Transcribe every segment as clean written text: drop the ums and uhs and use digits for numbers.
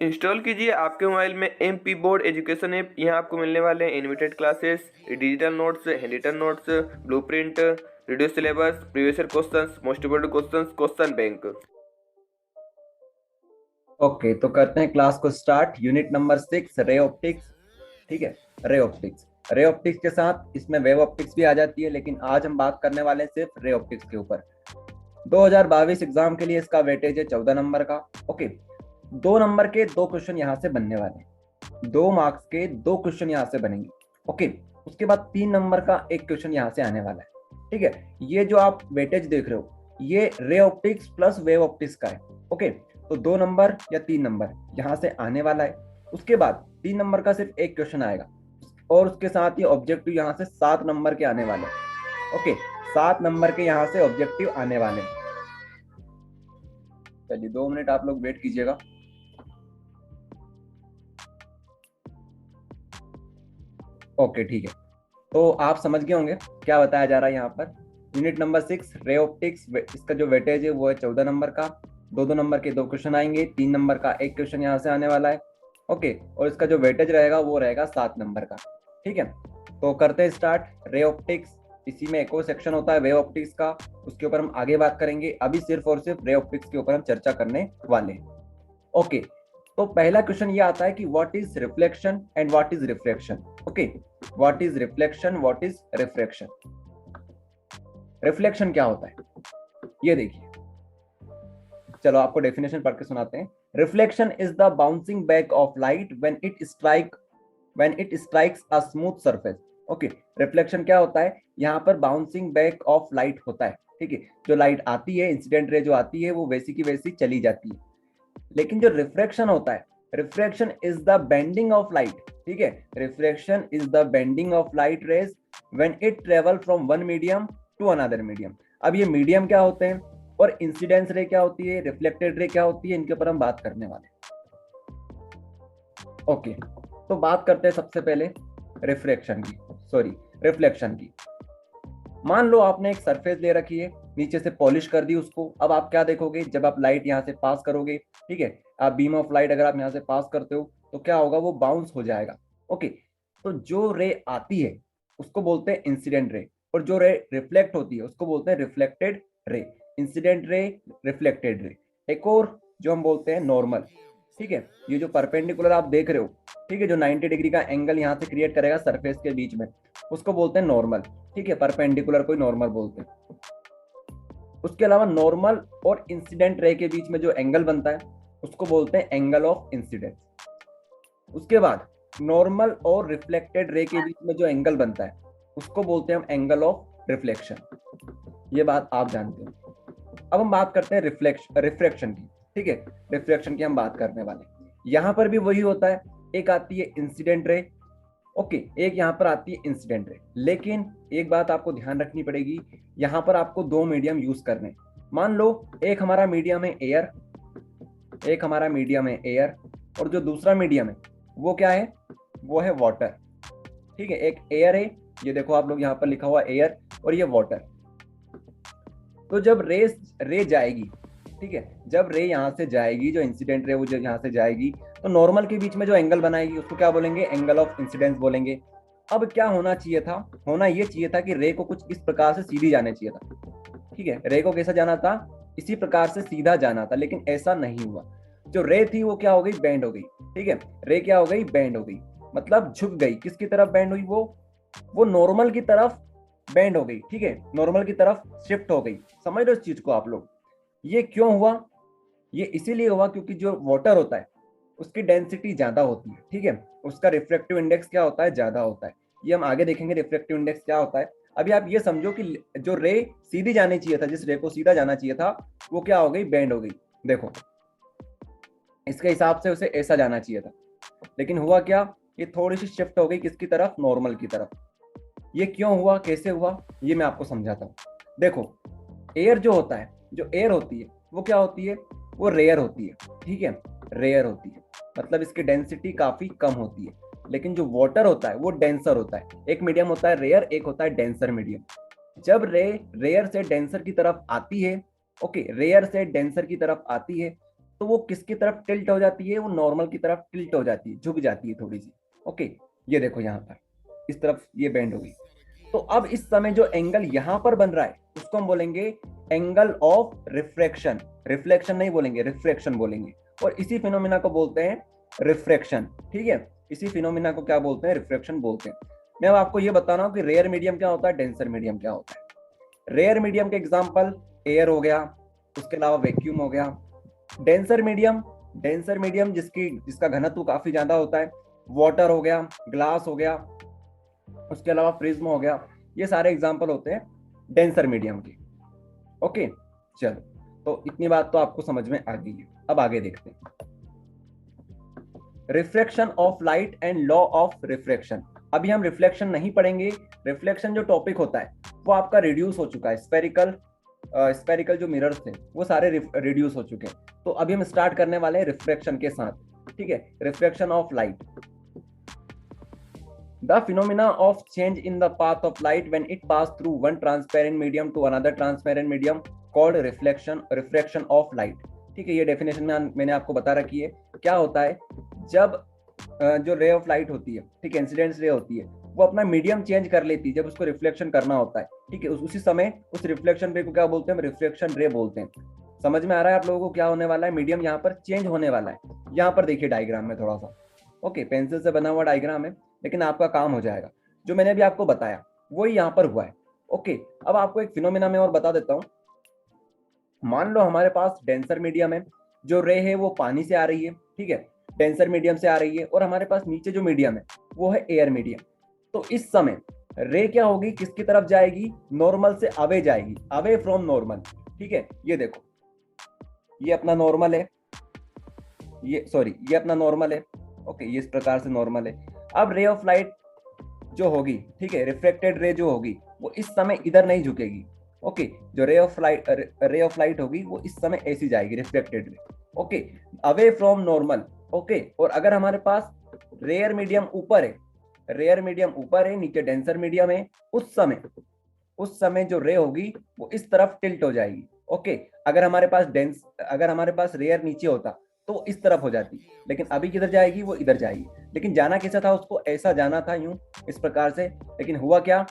Install कीजिए आपके mobile में MP बोर्ड एजुकेशन ऐप। यहाँ आपको मिलने वाले हैं invited classes, digital notes, handwritten notes, blueprint, video syllabus, previous year questions, most important questions, question bank. Okay, तो करते हैं क्लास को start. Unit number 6, ray optics. ठीक है, रे ऑप्टिक्स। रे ऑप्टिक्स के साथ इसमें वेव ऑप्टिक्स भी आ जाती है, लेकिन आज हम बात करने वाले हैं सिर्फ रे ऑप्टिक्स के ऊपर। 2022 एग्जाम के लिए इसका वेटेज है 14 नंबर का। ओके, 2 नंबर के 2 क्वेश्चन यहाँ से बनने वाले हैं। 2 मार्क्स के 2 क्वेश्चन यहाँ से बनेंगे। ओके, उसके बाद 3 नंबर का 1 क्वेश्चन यहाँ से आने वाला है। ठीक है, ये जो आप वेटेज देख रहे हो ये ray optics plus wave optics का है। ओके, तो 2 नंबर या 3 नंबर यहाँ से आने वाला है। उसके बाद 3 नंबर का सिर्फ 1 क्वेश्चन आएगा, और उसके साथ ही ऑब्जेक्टिव यहाँ से 7 नंबर के आने वाले हैं। ओके, 7 नंबर के यहाँ से ऑब्जेक्टिव आने वाले हैं। चलिए 2 मिनट आप लोग वेट कीजिएगा। ओके ठीक है, तो आप समझ गए होंगे क्या बताया जा रहा है यहाँ पर। यूनिट नंबर 6 रे ऑप्टिक्स, इसका जो वेटेज है वो है 14 नंबर का। 2 नंबर के 2 क्वेश्चन आएंगे, 3 नंबर का 1 क्वेश्चन यहाँ से आने वाला है। ओके, और इसका जो वेटेज रहेगा वो रहेगा 7 नंबर का। ठीक है, तो करते हैं स्टार्ट। रे ऑप्टिक्स, इसी में एक और सेक्शन होता है वेव ऑप्टिक्स का, उसके ऊपर हम आगे बात करेंगे। अभी सिर्फ और सिर्फ रे ऑप्टिक्स के ऊपर हम चर्चा करने वाले हैं। ओके, तो पहला क्वेश्चन ये आता है कि what is reflection and what is refraction. Okay, what is reflection, what is refraction. Reflection क्या होता है ये देखिए, चलो आपको डेफिनेशन पढ़ के सुनाते हैं। Reflection is the bouncing back of light when it strikes a smooth surface. Okay, reflection क्या होता है, यहाँ पर बाउंसिंग बैक ऑफ लाइट होता है। ठीक है, जो लाइट आती है, इंसिडेंट रे जो आती है वो वैसी की वैसी चली जाती है। लेकिन जो रिफ्रैक्शन होता है, refraction is the bending of light. ठीक है, refraction is the bending of light rays when it travel from one medium to another medium. अब ये मीडियम क्या होते हैं और इंसिडेंस रे क्या होती है, रिफ्लेक्टेड रे क्या होती है, इनके ऊपर हम बात करने वाले हैं। ओके, तो बात करते हैं सबसे पहले रिफ्रैक्शन की, सॉरी रिफ्लेक्शन की। मान लो आपने एक सरफेस ले रखी है, नीचे से पॉलिश कर दी उसको। अब आप क्या देखोगे, जब आप लाइट यहाँ से पास करोगे, ठीक है, आप बीम ऑफ लाइट अगर आप यहाँ से पास करते हो तो क्या होगा, वो बाउंस हो जाएगा। ओके, तो जो रे आती है उसको बोलते हैं इंसिडेंट रे, और जो रे रिफ्लेक्ट होती है उसको बोलते हैं reflected ray. Incident ray, reflected ray. एक और जो हम बोलते हैं नॉर्मल। ठीक है, ये जो परपेंडिकुलर आप देख रहे हो, ठीक है, जो 90 डिग्री का एंगल यहाँ से क्रिएट करेगा सरफेस के बीच में, उसको बोलते हैं नॉर्मल। ठीक है, परपेंडिकुलर कोई नॉर्मल बोलते हैं। उसके अलावा नॉर्मल और इंसिडेंट रे के बीच में जो एंगल बनता है उसको बोलते हैं एंगल ऑफ इंसिडेंस। उसके बाद नॉर्मल और रिफ्लेक्टेड रे के बीच में जो एंगल बनता है उसको बोलते हैं हम एंगल ऑफ रिफ्लेक्शन। ये बात आप जानते हो। अब हम बात करते हैं रिफ्रैक्शन की। ठीक है, रिफ्रैक्शन की हम बात करने वाले हैं। यहाँ पर भी वही होता है, एक आती है इंसिडेंट रे। ओके, एक यहाँ पर आती है इंसिडेंट रे, लेकिन एक बात आपको ध्यान रखनी पड़ेगी, यहाँ पर आपको 2 मीडियम यूज करने। मान लो एक हमारा मीडियम है एयर, एक हमारा मीडियम है एयर, और जो दूसरा मीडियम है वो क्या है, वो है वाटर। ठीक है, एक एयर है, ये देखो आप लोग यहाँ पर लिखा हुआ एयर, और ये वाटर। तो जब रे जाएगी, ठीक है, जब रे यहाँ से जाएगी, जो इंसिडेंट रे वो जब यहाँ से जाएगी, तो नॉर्मल के बीच में जो एंगल बनाएगी उसको क्या बोलेंगे, एंगल ऑफ इंसिडेंस बोलेंगे। अब क्या होना चाहिए था, होना ये चाहिए था कि रे को कुछ इस प्रकार से सीधी जाना चाहिए था। ठीक है, रे को कैसा जाना था, इसी प्रकार से सीधा जाना था, लेकिन ऐसा नहीं हुआ। जो रे थी वो क्या हो गई, बेंड हो गई। ठीक है, रे क्या हो गई, बेंड हो गई, मतलब झुक गई। किसकी तरफ बेंड हुई, वो नॉर्मल की तरफ बेंड हो गई। ठीक है, नॉर्मल की तरफ शिफ्ट हो गई। समझ लो इस चीज को आप लोग। ये क्यों हुआ, ये इसीलिए हुआ क्योंकि जो वाटर होता है उसकी डेंसिटी ज्यादा होती है। ठीक है, उसका रिफ्रैक्टिव इंडेक्स क्या होता है, ज्यादा होता है। ये हम आगे देखेंगे रिफ्रैक्टिव इंडेक्स क्या होता है। अभी आप ये समझो कि जो रे सीधी जानी चाहिए था, जिस रे को सीधा जाना चाहिए था, वो क्या हो गई, बेंड हो गई। देखो, इसके हिसाब से उसे ऐसा जाना चाहिए था, लेकिन हुआ क्या, ये थोड़ी सी शिफ्ट हो गई किसकी तरफ, नॉर्मल की तरफ। ये क्यों हुआ, कैसे हुआ, ये मैं आपको समझाता हूँ। देखो, एयर जो होता है, जो एयर होती है वो क्या होती है, वो रेयर होती है। ठीक है, रेयर होती है, मतलब इसकी डेंसिटी काफी कम होती है। लेकिन जो वाटर होता है वो डेंसर होता है। एक मीडियम होता है रेयर, एक होता है डेंसर मीडियम। जब रेयर से डेंसर की तरफ आती है, ओके, रेयर से डेंसर की तरफ आती है, तो वो किसकी तरफ टिल्ट हो जाती है, वो नॉर्मल की तरफ टिल्ट हो जाती है, झुक जाती है थोड़ी सी। ओके, ये देखो यहाँ पर इस तरफ ये बेंड होगी। तो अब इस समय जो एंगल यहाँ पर बन रहा है उसको हम बोलेंगे एंगल ऑफ रिफ्रैक्शन। रिफ्लेक्शन नहीं बोलेंगे, रिफ्रैक्शन बोलेंगे। और इसी फिनोमिना को बोलते हैं रिफ्रैक्शन। ठीक है, इसी फिनोमिना को क्या बोलते हैं, रिफ्रैक्शन बोलते हैं। मैं अब आपको ये बता रहा हूँ कि रेयर मीडियम क्या होता है, डेंसर मीडियम क्या होता है। रेयर मीडियम के एग्जांपल एयर हो गया, उसके अलावा वैक्यूम हो गया। डेंसर मीडियम, डेंसर मीडियम जिसका घनत्व काफी ज्यादा होता है, वाटर हो गया, ग्लास हो गया, उसके अलावा प्रिज्म हो गया। ये सारे एग्जांपल होते हैं डेंसर मीडियम के। ओके, चलो, तो इतनी बात तो आपको समझ में आ गई है। अब आगे देखते हैं refraction of light and law of refraction. अभी हम रिफ्लेक्शन नहीं पढ़ेंगे। रिफ्लेक्शन जो टॉपिक होता है वो आपका रिड्यूस हो चुका है। स्पेरिकल जो मिरर्स थे वो सारे रिड्यूस हो चुके हैं। तो अभी हम स्टार्ट करने वाले हैं रिफ्रैक्शन के साथ। ठीक है, refraction of light. The phenomena of change in the path of light when it passes through one transparent medium to another transparent medium called refraction of light। ठीक है, ये डेफिनेशन में मैंने आपको बता रखी है। क्या होता है, जब जो रे ऑफ लाइट होती है, ठीक है, इंसिडेंस रे होती है, वो अपना मीडियम चेंज कर लेती है जब उसको रिफ्लेक्शन करना होता है। ठीक है, उसी समय उस रिफ्लेक्शन रे को क्या बोलते हैं, रिफ्लेक्शन रे बोलते हैं। समझ में आ रहा है आप लोगों को क्या होने वाला है, मीडियम यहाँ पर चेंज होने वाला है। यहाँ पर देखिए डायग्राम में थोड़ा सा, ओके, पेंसिल से बना हुआ डायग्राम है, लेकिन आपका काम हो जाएगा। जो मैंने अभी आपको बताया वही यहाँ पर हुआ है। ओके, अब आपको एक फिनोमिना में और बता देता हूँ। मान लो हमारे पास डेंसर मीडियम है, जो रे है वो पानी से आ रही है। ठीक है, डेंसर मीडियम से आ रही है, और हमारे पास नीचे जो मीडियम है वो है एयर मीडियम। तो इस समय रे क्या होगी, किसकी तरफ जाएगी, नॉर्मल से अवे जाएगी, अवे फ्रॉम नॉर्मल। ठीक है, ये देखो, ये अपना नॉर्मल है, ये अपना नॉर्मल है। ओके, ये इस प्रकार से नॉर्मल है। अब रे ऑफ लाइट जो होगी, ठीक है, रिफ्लेक्टेड रे जो होगी वो इस समय इधर नहीं झुकेगी। ओके, जो रे ऑफ लाइट होगी वो इस समय ऐसी जाएगी, reflected ray. Okay, away from normal. Okay, और अगर हमारे पास रेयर मीडियम ऊपर है, रेयर मीडियम ऊपर है, नीचे डेंसर मीडियम है, उस समय जो रे होगी वो इस तरफ टिल्ट हो जाएगी। ओके, अगर हमारे पास रेयर नीचे होता तो वो इस तरफ हो जाती, लेकिन अभी किधर जाएगी, वो इधर जाएगी। लेकिन जाना कैसा था, उसको ऐसा जाना था, यूं, इस प्रकार से। लेकिन हुआ क्या,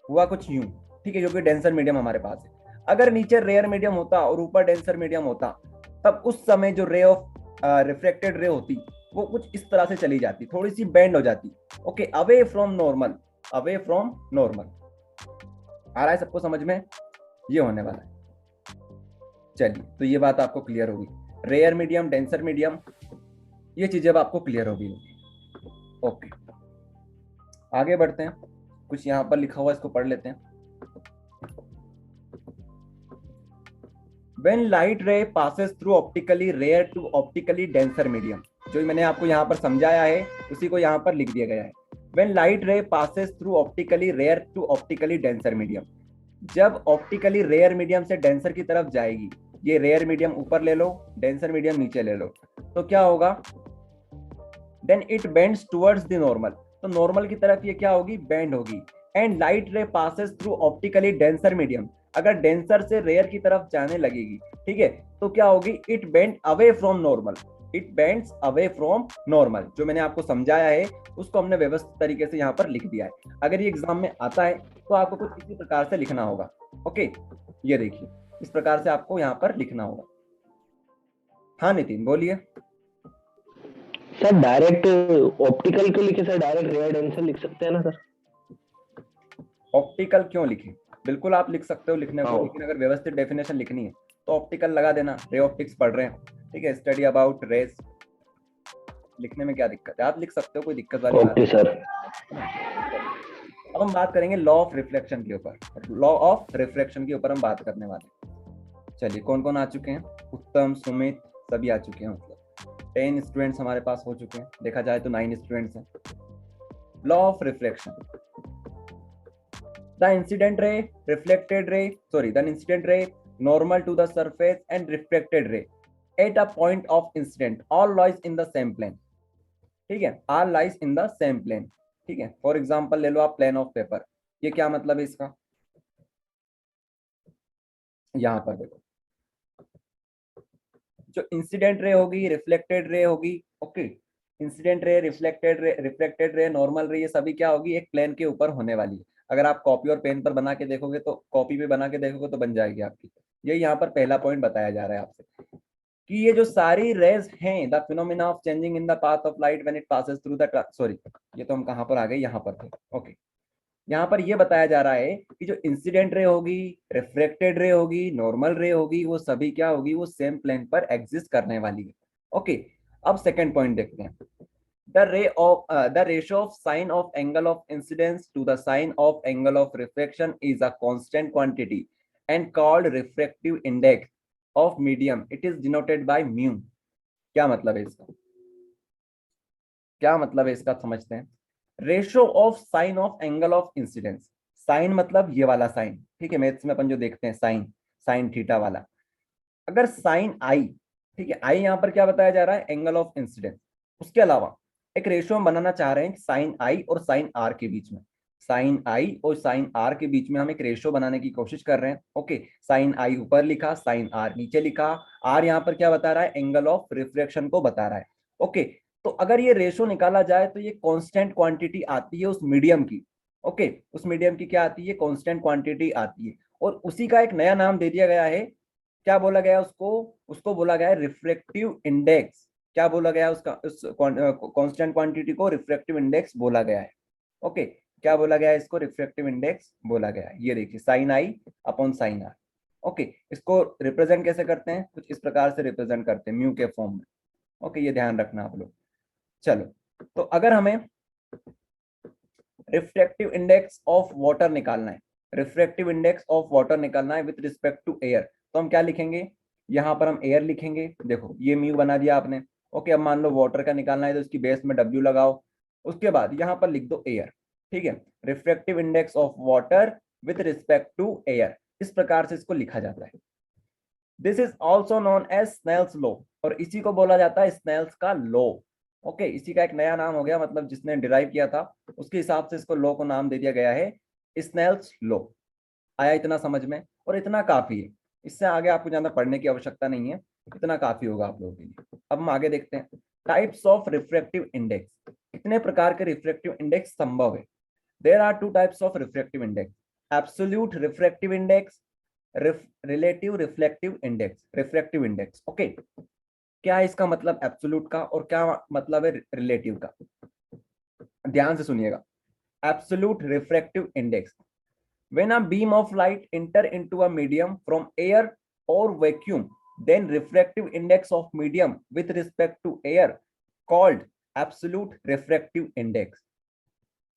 हुआ कुछ यूं। ठीक है, जो कि डेंसर मीडियम हमारे पास है। अगर नीचे रेयर मीडियम होता और ऊपर डेंसर मीडियम होता, तब उस समय जो रे ऑफ रिफ्लेक्टेड रे होती वो कुछ इस तरह से चली जाती, थोड़ी सी बेंड हो जाती। Okay, away from normal, away from normal. आ रहा है सबको समझ में, ये होने वाला है। चलिए, तो ये बात आपको क्लियर होगी, रेयर मीडियम, डेंसर मीडियम, ये चीजें अब आपको क्लियर होगी। ओके, आगे बढ़ते हैं। कुछ यहाँ पर लिखा हुआ इसको पढ़ लेते हैं। When light ray passes through optically rare to optically denser medium, जो मैंने आपको यहाँ पर समझाया है उसी को यहाँ पर लिख दिया गया है। When light ray passes through optically rare to optically denser medium, जब ऑप्टिकली रेयर मीडियम से डेंसर की तरफ जाएगी, ये रेयर मीडियम ऊपर ले लो, डेंसर मीडियम नीचे ले लो, तो क्या होगा, then it bends towards the normal. तो नॉर्मल की तरफ ये क्या होगी, बेंड होगी। And light ray passes through optically denser medium, अगर डेंसर से रेयर की तरफ जाने लगेगी, ठीक है, तो क्या होगी, it bend away from normal, it bends away from normal. जो मैंने आपको समझाया है उसको हमने व्यवस्थित तरीके से यहाँ पर लिख दिया है। अगर ये एग्जाम में आता है तो आपको कुछ इसी प्रकार से लिखना होगा। ओके, ये देखिए, इस प्रकार से आपको यहाँ पर लिखना होगा। हाँ नितिन बोलिए। सर डायरेक्ट ऑप्टिकल के लिखे सर, डायरेक्ट रेयर डेंसर लिख सकते हैं ना सर? ऑप्टिकल क्यों लिखे, बिल्कुल आप लिख सकते हो लिखने को, लेकिन अगर व्यवस्थित डेफिनेशन लिखनी है तो ऑप्टिकल लगा देना। रे ऑप्टिक्स पढ़ रहे हैं, ठीक है, स्टडी अबाउट रेस, लिखने में क्या दिक्कत है, आप लिख सकते हो, कोई दिक्कत वाली बात ओके सर। अब हम बात करेंगे लॉ ऑफ रिफ्लेक्शन के ऊपर। लॉ ऑफ रिफ्लेक्शन के ऊपर हम बात करने वाले हैं। चलिए, कौन कौन आ चुके हैं, उत्तम, सुमित, सभी आ चुके हैं। मतलब 10 स्टूडेंट्स हमारे पास हो चुके हैं, देखा जाए तो 9 स्टूडेंट्स हैं। Law of reflection, the incident ray normal to the surface and reflected ray at a point of incident all lies in the same plane। ठीक है, all lies in the same plane। ठीक है, for example ले लो आप plane of paper. ये क्या मतलब है इसका, यहां पर देखो, जो इंसिडेंट रे होगी, रिफ्लेक्टेड रे होगी, okay, incident ray, reflected ray, normal रे, ये सभी क्या होगी, एक प्लेन के ऊपर होने वाली है। अगर आप कॉपी और पेन पर बना के देखोगे तो, कॉपी पे बना के देखोगे तो बन जाएगी आपकी। ये यहाँ पर पहला पॉइंट बताया जा रहा है आपसे कि ये जो सारी रेज हैं, the phenomena of changing in the path of light when it passes through the, sorry, ये तो हम कहाँ पर आ गए, यहाँ पर थे, ओके। यहाँ पर ये बताया जा रहा है कि जो इंसिडेंट रे होगी, रिफ्रेक्टेड रे होगी, नॉर्मल रे होगी, वो सभी क्या होगी, वो सेम प्लेन पर एग्जिस्ट करने वाली है, ओके। अब सेकंड पॉइंट देखते हैं। The ratio of sine of angle of incidence to the sine of angle of refraction is a constant quantity and called refractive index of medium. It is denoted by mu. क्या मतलब है इसका, क्या मतलब है इसका, समझते हैं। Ratio of sine of angle of incidence, sine मतलब ये वाला साइन, ठीक है, मैथ्स में अपन जो देखते हैं साइन, साइन थीटा वाला। अगर साइन आई, ठीक है, आई यहाँ पर क्या बताया जा रहा है, एंगल ऑफ इंसिडेंस। उसके अलावा एक रेशियो हम बनाना चाह रहे हैं साइन आई और साइन आर के बीच में, साइन आई और साइन आर के बीच में हम एक रेशियो बनाने की कोशिश कर रहे हैं, ओके। साइन आई ऊपर लिखा, साइन आर नीचे लिखा, आर यहाँ पर क्या बता रहा है, एंगल ऑफ रिफ्लेक्शन को बता रहा है, ओके। तो अगर ये रेशियो निकाला जाए तो ये कांस्टेंट क्वांटिटी आती है उस मीडियम की, ओके, उस मीडियम की क्या आती है, कांस्टेंट क्वांटिटी आती है। और उसी का एक नया नाम दे दिया गया है, क्या बोला गया उसको, उसको बोला गया है रिफ्लेक्टिव इंडेक्स। क्या बोला गया उसका, उस कांस्टेंट क्वांटिटी को रिफ्लेक्टिव इंडेक्स बोला गया है, ओके। क्या बोला गया है इसको, रिफ्लेक्टिव इंडेक्स बोला गया है। ये देखिए साइन आई अपॉन साइन आर, ओके। इसको रिप्रेजेंट कैसे करते हैं, कुछ इस प्रकार से रिप्रेजेंट करते हैं म्यू के फॉर्म में, ओके, ये ध्यान रखना आप लोग। चलो, तो अगर हमें रिफ्लेक्टिव इंडेक्स ऑफ वाटर निकालना है, रिफ्लेक्टिव इंडेक्स ऑफ वाटर निकालना है विद रिस्पेक्ट टू एयर, तो हम क्या लिखेंगे, यहाँ पर हम एयर लिखेंगे, देखो ये म्यू बना दिया आपने, ओके। अब मान लो वाटर का निकालना है तो इसकी बेस में W लगाओ, उसके बाद यहाँ पर लिख दो एयर, ठीक है, reflective index of water with respect to air, इस प्रकार से इसको लिखा जाता है। This is also known as Snell's law, और इसी को बोला जाता है स्नेल्स का लॉ, ओके। इसी का एक नया नाम हो गया, मतलब जिसने डिराइव किया था उसके हिसाब से इसको लॉ को नाम दे दिया गया है स्नेल्स लॉ। आया इतना समझ में, और इतना काफी है, इससे आगे आपको ज्यादा पढ़ने की आवश्यकता नहीं है, इतना काफी होगा आप लोगों के लिए। अब हम आगे देखते हैं टाइप्स ऑफ रिफ्रैक्टिव इंडेक्स, कितने प्रकार के रिफ्रैक्टिव इंडेक्स संभव है। There are two types of refractive index, absolute refractive index, relative reflective index, refractive index, okay. क्या है इसका मतलब एब्सोल्यूट का, और क्या मतलब है रिलेटिव का, ध्यान से सुनिएगा। Absolute refractive index, when a beam of light enter into a medium from air or vacuum, then refractive index of medium with respect to air called absolute refractive index।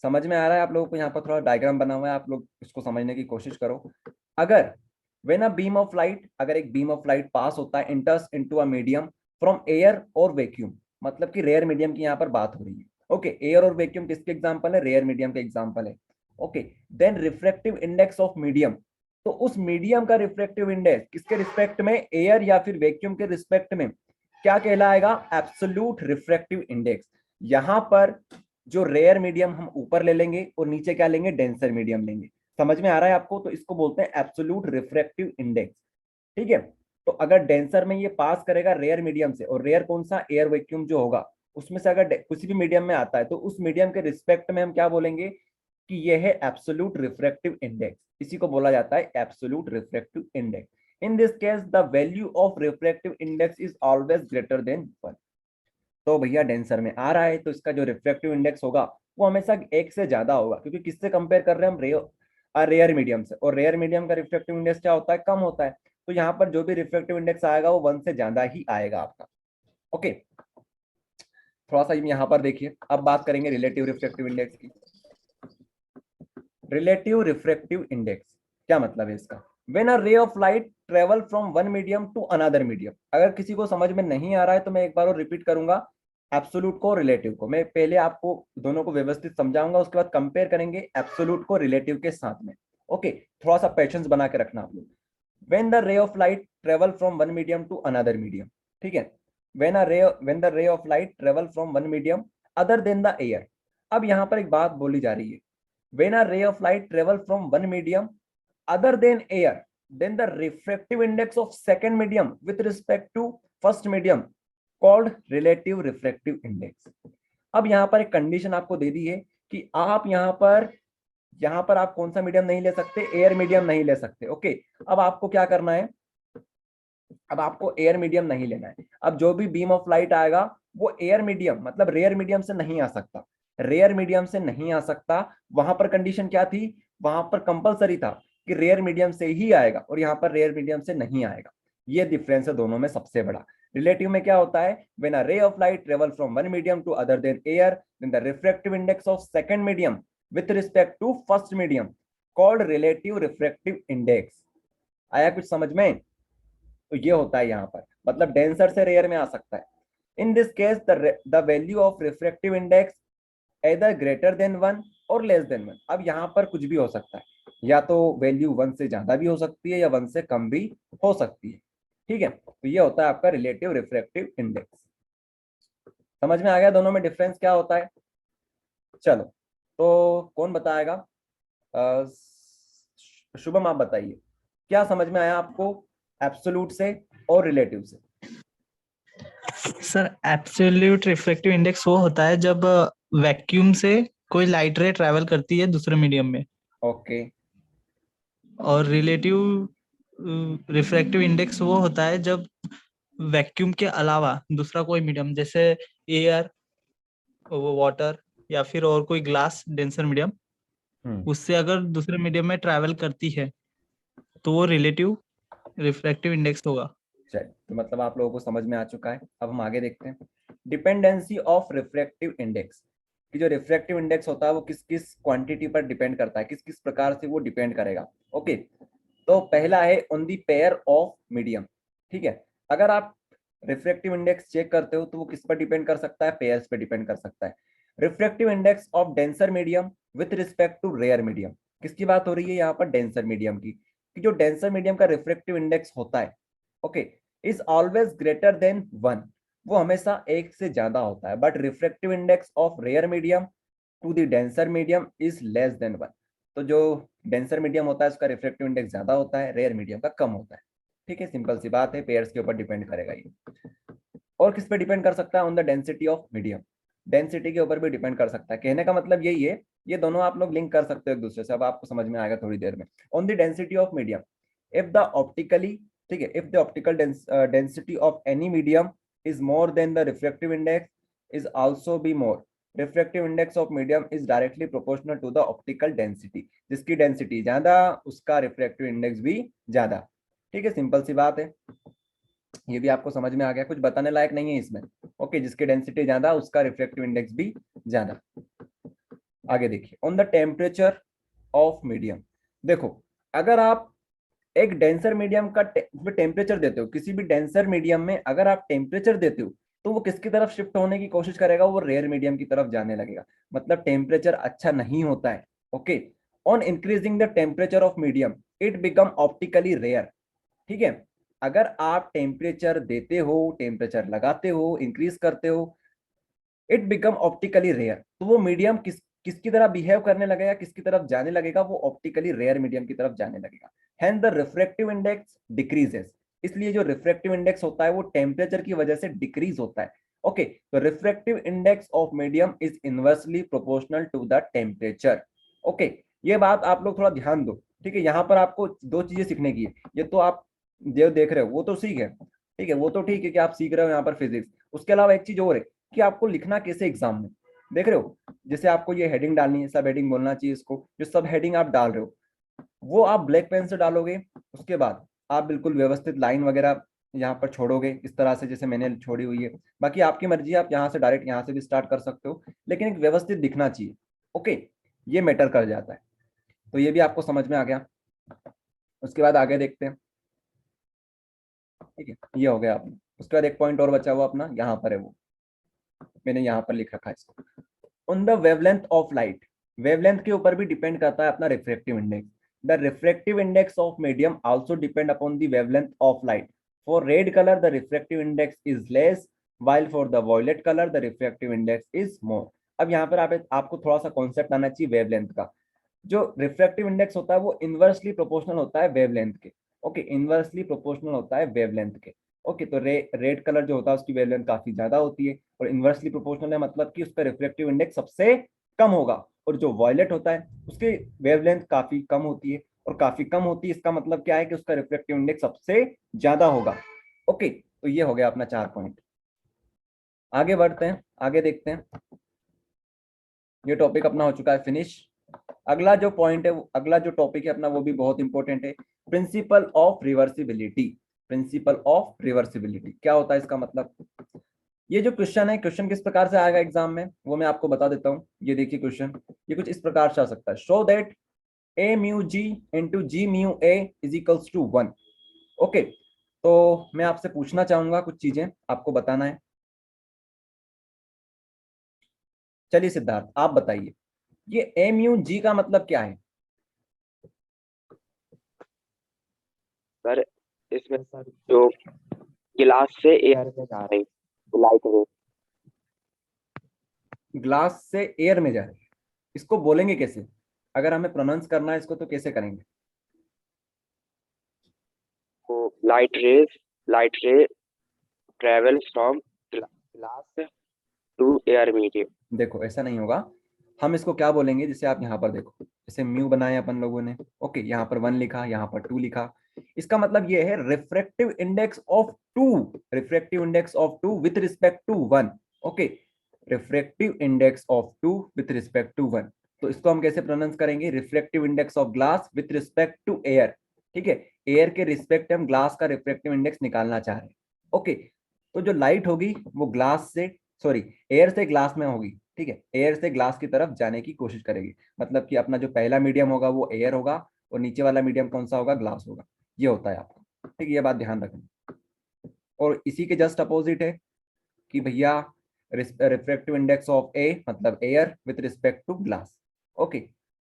समझ में आ रहा है आप लोगों को, यहाँ पर थोड़ा डायग्राम बना हुआ है, आप लोग इसको समझने की कोशिश करो। अगर when a beam of light, अगर एक beam of light पास होता है enters into a medium from air or vacuum, मतलब कि रेयर मीडियम की यहाँ पर बात हो रही है, ओके। एयर और वैक्यूम किसके एग्जांपल है, रेयर मीडियम के एग्जांपल है, okay. Then refractive index of medium, तो उस मीडियम का रिफ्रैक्टिव इंडेक्स किसके रिस्पेक्ट में, एयर या फिर वैक्यूम के रिस्पेक्ट में, क्या कहलाएगा, एब्सोल्यूट रिफ्रैक्टिव इंडेक्स। यहां पर जो रेयर मीडियम हम ऊपर ले लेंगे और नीचे क्या लेंगे, डेंसर मीडियम लेंगे। समझ में आ रहा है आपको, तो इसको बोलते हैं एब्सोल्यूट रिफ्रैक्टिव इंडेक्स, ठीक है। तो अगर डेंसर में ये पास करेगा रेयर मीडियम से, और रेयर कौन सा, एयर वैक्यूम जो होगा, उसमें से अगर किसी भी मीडियम में आता है तो उस मीडियम के रिस्पेक्ट में हम क्या बोलेंगे कि ये है एब्सोल्यूट रिफ्रैक्टिव इंडेक्स, इसी को बोला जाता है absolute refractive index. In this case the value of refractive index is always greater than 1। तो भैया डेंसर में आ रहा है तो इसका जो रिफ्रैक्टिव इंडेक्स होगा वो हमेशा 1 से ज्यादा होगा, क्योंकि किससे कंपेयर कर रहे हैं हम, रेयर मीडियम से, और रेयर मीडियम का रिफ्रैक्टिव इंडेक्स क्या होता है, कम होता है। तो यहाँ पर जो भी रिफ्रैक्टिव इंडेक्स आएगा वो 1 से ज्यादा ही आएगा आपका, ओके। थोड़ा सा यहाँ पर देखिए, अब बात करेंगे रिलेटिव रिफ्रैक्टिव इंडेक्स की। रिलेटिव रिफ्रैक्टिव इंडेक्स क्या मतलब है इसका, when a ray of light travel from one medium to another medium. अगर किसी को समझ में नहीं आ रहा है तो मैं एक बार और रिपीट करूंगा, एब्सोल्यूट को रिलेटिव को मैं पहले आपको दोनों को व्यवस्थित समझाऊंगा, उसके बाद कंपेयर करेंगे एब्सोल्यूट को रिलेटिव के साथ में, ओके। थोड़ा सा पेशेंस बना के रखना आप लोग। When the ray of light travel from one medium to another medium, ठीक है, when the ray of light travel from one medium other than the air. अब यहाँ पर एक बात बोली जा रही है, when a ray of light travel from one medium other than air, then the refractive index of second medium with respect to first medium called relative refractive index. अब यहाँ पर एक कंडीशन आपको दे दी है कि आप यहाँ पर आप कौन सा मीडियम नहीं ले सकते, एयर मीडियम नहीं ले सकते। ओके, अब आपको क्या करना है, अब आपको एयर मीडियम नहीं लेना है। अब जो भी बीम ऑफ लाइट आएगा वो एयर मीडियम मतलब रेयर मीडियम से नहीं आ सकता, रेयर मीडियम से नहीं आ सकता। वहां पर कंडीशन क्या थी, वहां पर कंपलसरी था कि रेयर मीडियम से ही आएगा, और यहाँ पर रेयर मीडियम से नहीं आएगा। ये डिफरेंस है दोनों में सबसे बड़ा। रिलेटिव में क्या होता है, when a ray of light travel from one medium to other than air, then the refractive index of second medium with respect to first medium called relative refractive index. आया कुछ समझ में? तो ये होता है यहाँ पर, मतलब डेंसर से रेयर में आ सकता है। In this case the value of refractive index either greater than 1 और लेस देन 1। अब यहाँ पर कुछ भी हो सकता है, या तो वैल्यू 1 से ज्यादा भी हो सकती है या 1 से कम भी हो सकती है। ठीक है, तो ये होता है आपका रिलेटिव रिफ्रैक्टिव इंडेक्स। समझ में आ गया दोनों में डिफरेंस क्या होता है? चलो, तो कौन बताएगा? शुभम आप बताइए, क्या समझ में आया आपको एब्सोल्यूट से और रिलेटिव से? सर एब्सोल्यूट रिफ्रैक्टिव इंडेक्स वो होता है जब वैक्यूम से कोई लाइट रे ट्रैवल करती है दूसरे मीडियम में, ओके, और रिलेटिव रिफ्रैक्टिव इंडेक्स वो होता है जब वैक्यूम के अलावा दूसरा कोई मीडियम जैसे एयर, वो वाटर या फिर और कोई ग्लास डेंसर मीडियम उससे अगर दूसरे मीडियम में ट्रैवल करती है तो वो रिलेटिव रिफ्रैक्टिव इंडेक्स होगा। चलिए, तो मतलब आप लोगों को समझ में आ चुका है। अब हम आगे देखते हैं डिपेंडेंसी ऑफ रिफ्रैक्टिव इंडेक्स, कि जो रिफ्रैक्टिव इंडेक्स होता है वो किस किस क्वांटिटी पर डिपेंड करता है, किस किस प्रकार से वो डिपेंड करेगा। ओके, तो पहला है on the pair of medium. ठीक है, अगर आप रिफ्रैक्टिव इंडेक्स चेक करते हो तो वो किस पर डिपेंड कर सकता है, पेयर्स पे डिपेंड कर सकता है। Refractive index of denser medium with respect to rare medium, किसकी बात हो रही है यहाँ पर, डेंसर मीडियम की, कि जो डेंसर मीडियम का रिफ्रैक्टिव इंडेक्स होता है, okay, is always greater than 1, वो हमेशा एक से ज्यादा होता है। But refractive index of rare medium to the denser medium is less than 1, तो जो डेंसर मीडियम होता है उसका रिफ्रैक्टिव इंडेक्स ज्यादा होता है, रेयर मीडियम का कम होता है। ठीक है, सिंपल सी बात है, पेयर्स के ऊपर डिपेंड करेगा ये। और किस पे डिपेंड कर सकता है, on the density of medium, density के ऊपर भी डिपेंड कर सकता है। कहने का मतलब यही है, ये दोनों आप लोग लिंक कर सकते हो एक दूसरे से, अब आपको समझ में आएगा थोड़ी देर में। On the density of medium, if the optically, ठीक है, if the optical density of any medium is more than the refractive index is also be more, refractive index of medium is directly proportional to the optical density, जिसकी density ज्यादा उसका refractive index भी ज्यादा। ठीक है, simple सी बात है, ये भी आपको समझ में आ गया, कुछ बताने लायक नहीं है इसमें। ओके, जिसकी डेंसिटी ज्यादा उसका रिफ्रैक्टिव इंडेक्स भी ज्यादा। आगे देखिए, on the temperature of medium, देखो अगर आप एक डेंसर मीडियम का टेम्परेचर देते हो, किसी भी डेंसर मीडियम में अगर आप टेम्परेचर देते हो तो वो किसकी तरफ शिफ्ट होने की कोशिश करेगा, वो रेयर मीडियम की तरफ जाने लगेगा, मतलब टेम्परेचर अच्छा नहीं होता है। Okay, on increasing the temperature of medium it become optically rare. ठीक है, अगर आप टेम्परेचर देते हो, टेम्परेचर लगाते हो, इंक्रीज करते हो, इट बिकम ऑप्टिकली रेयर, तो वो मीडियम किसकी तरह बिहेव करने लगेगा, किसकी तरफ जाने लगेगा, वो ऑप्टिकली रेयर मीडियम की तरफ जाने लगेगा। Hence the refractive index decreases, इसलिए जो रिफ्रैक्टिव इंडेक्स होता है वो टेम्परेचर की वजह से डिक्रीज होता है। ओके, तो refractive index of medium is inversely proportional to the temperature. Okay, ये बात आप लोग थोड़ा ध्यान दो। ठीक है, यहाँ पर आपको दो चीजें सीखने की है, ये तो आप देख रहे हो वो तो सीख है, ठीक है, वो तो ठीक है कि आप सीख रहे हो यहाँ पर फिजिक्स, उसके अलावा एक चीज और है कि आपको लिखना कैसे एग्जाम में, देख रहे हो, जैसे आपको ये हेडिंग डालनी है, सब हेडिंग बोलना चाहिए इसको, जो सब हेडिंग आप डाल रहे हो वो आप ब्लैक पेन से डालोगे, उसके बाद आप बिल्कुल व्यवस्थित लाइन वगैरह यहाँ पर छोड़ोगे इस तरह से जैसे मैंने छोड़ी हुई है। बाकी आपकी मर्जी है, आप यहाँ से डायरेक्ट यहाँ से भी स्टार्ट कर सकते हो, लेकिन एक व्यवस्थित दिखना चाहिए। ओके, ये मैटर कर जाता है, तो ये भी आपको समझ में आ गया। उसके बाद आगे देखते हैं। ठीक है, ये हो गया आपने। उसके बाद एक पॉइंट और बचा हुआ अपना, यहाँ पर है वो, मैंने यहाँ पर लिख रखा है इसको। On the wavelength of light, wavelength के ऊपर भी डिपेंड करता है अपना refractive index. The refractive index of medium also depend upon the wavelength of light. For red colour the refractive index is less, while for the violet color the refractive index is more। अब यहाँ पर आपको थोड़ा सा concept आना चाहिए wavelength का। जो रिफ्रैक्टिव इंडेक्स होता है वो इनवर्सली प्रोपोर्शनल होता है वेवलेंथ के। ओके, इनवर्सली प्रोपोर्शनल होता है वेवलेंथ के। ओके, तो रेड कलर जो होता है उसकी वेवलेंथ काफी ज्यादा होती है, और इनवर्सली प्रोपोर्शनल है मतलब कि उसका रिफ्रैक्टिव इंडेक्स सबसे कम होगा। और जो वॉयलेट होता है उसकी वेवलेंथ काफी कम होती है, और काफी कम होती है इसका मतलब क्या है कि उसका रिफ्रैक्टिव इंडेक्स सबसे ज्यादा होगा। ओके, तो ये हो गया अपना 4 पॉइंट। आगे बढ़ते हैं, आगे देखते हैं। ये टॉपिक अपना हो चुका है फिनिश। अगला जो पॉइंट है, अगला जो टॉपिक है अपना, वो भी बहुत इंपॉर्टेंट है, principal of reversibility. Principle of reversibility क्या होता है इसका मतलब? ये जो क्वेश्चन है, क्वेश्चन किस प्रकार से आएगा एग्जाम में वो मैं आपको बता देता हूँ। ये देखिए क्वेश्चन, ये कुछ इस प्रकार से आ सकता है, show that A mu ji into ji mu A is equals to 1। Okay, तो मैं आपसे पूछना चाहूंगा, कुछ चीजें आपको बताना है। चलिए सिद्धार्थ आप बताइए, ये ए म्यू जी का मतलब क्या है? सर इसमें सर जो गिलास से एयर में जा रही लाइट रे ग्लास से एयर में जा रही है, इसको बोलेंगे कैसे? अगर हमें प्रोनाउंस करना है इसको तो कैसे करेंगे? को लाइट रे ट्रेवल्स फ्रॉम गिलास टू एयर मीडियम। देखो ऐसा नहीं होगा, हम इसको क्या बोलेंगे, जैसे आप यहाँ पर देखो, जैसे म्यू बनाया अपन लोगों ने, ओके, यहाँ पर 1 लिखा, यहाँ पर 2 लिखा, इसका मतलब ये है refractive index of 2, refractive index of 2 with respect to 1। Okay, refractive index of 2 with respect to 1। तो इसको हम कैसे प्रोनाउंस करेंगे? Refractive index of glass with respect to air. ठीक है, एयर के रिस्पेक्ट हम ग्लास का रिफ्रैक्टिव इंडेक्स निकालना चाह रहे हैं। ओके, तो जो लाइट होगी वो ग्लास से, सॉरी, एयर से ग्लास में होगी। ठीक है, एयर से ग्लास की तरफ जाने की कोशिश करेगी, मतलब कि अपना जो पहला मीडियम होगा वो एयर होगा, और नीचे वाला मीडियम कौन सा होगा? ग्लास होगा। ये होता है आपका, ठीक है, ये बात ध्यान रखना। और इसी के जस्ट अपोजिट है कि भैया रिफ्रैक्टिव इंडेक्स ऑफ ए मतलब air with respect to glass. Okay,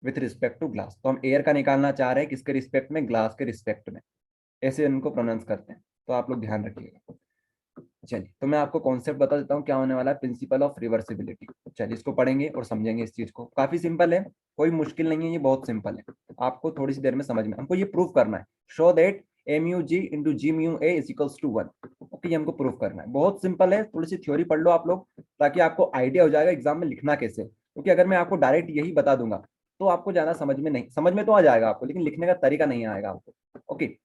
with respect to glass, तो हम एयर का निकालना चाह रहे हैं किसके रिस्पेक्ट में? ग्लास के रिस्पेक्ट में। ऐसे इनको प्रोनाउंस करते हैं, तो आप लोग ध्यान रखिएगा। चलिए, तो मैं आपको कॉन्सेप्ट बता देता हूँ क्या होने वाला है, प्रिंसिपल ऑफ रिवर्सिबिलिटी। चलिए इसको पढ़ेंगे और समझेंगे इस चीज को, काफी सिंपल है, कोई मुश्किल नहीं है, ये बहुत सिंपल है, आपको थोड़ी सी देर में समझ में। हमको ये प्रूव करना है, show that A mu ji into ji mu A is equals to 1। Okay, ये हमको प्रूव करना है, बहुत सिंपल है, थोड़ी सी थ्योरी पढ़ लो आप लोग, ताकि आपको आइडिया हो जाएगा एग्जाम में लिखना कैसे। क्योंकि अगर मैं आपको डायरेक्ट यही बता दूंगा तो आपको ज्यादा समझ में नहीं, समझ में तो आ जाएगा आपको, लेकिन लिखने का तरीका नहीं आएगा आपको। Okay,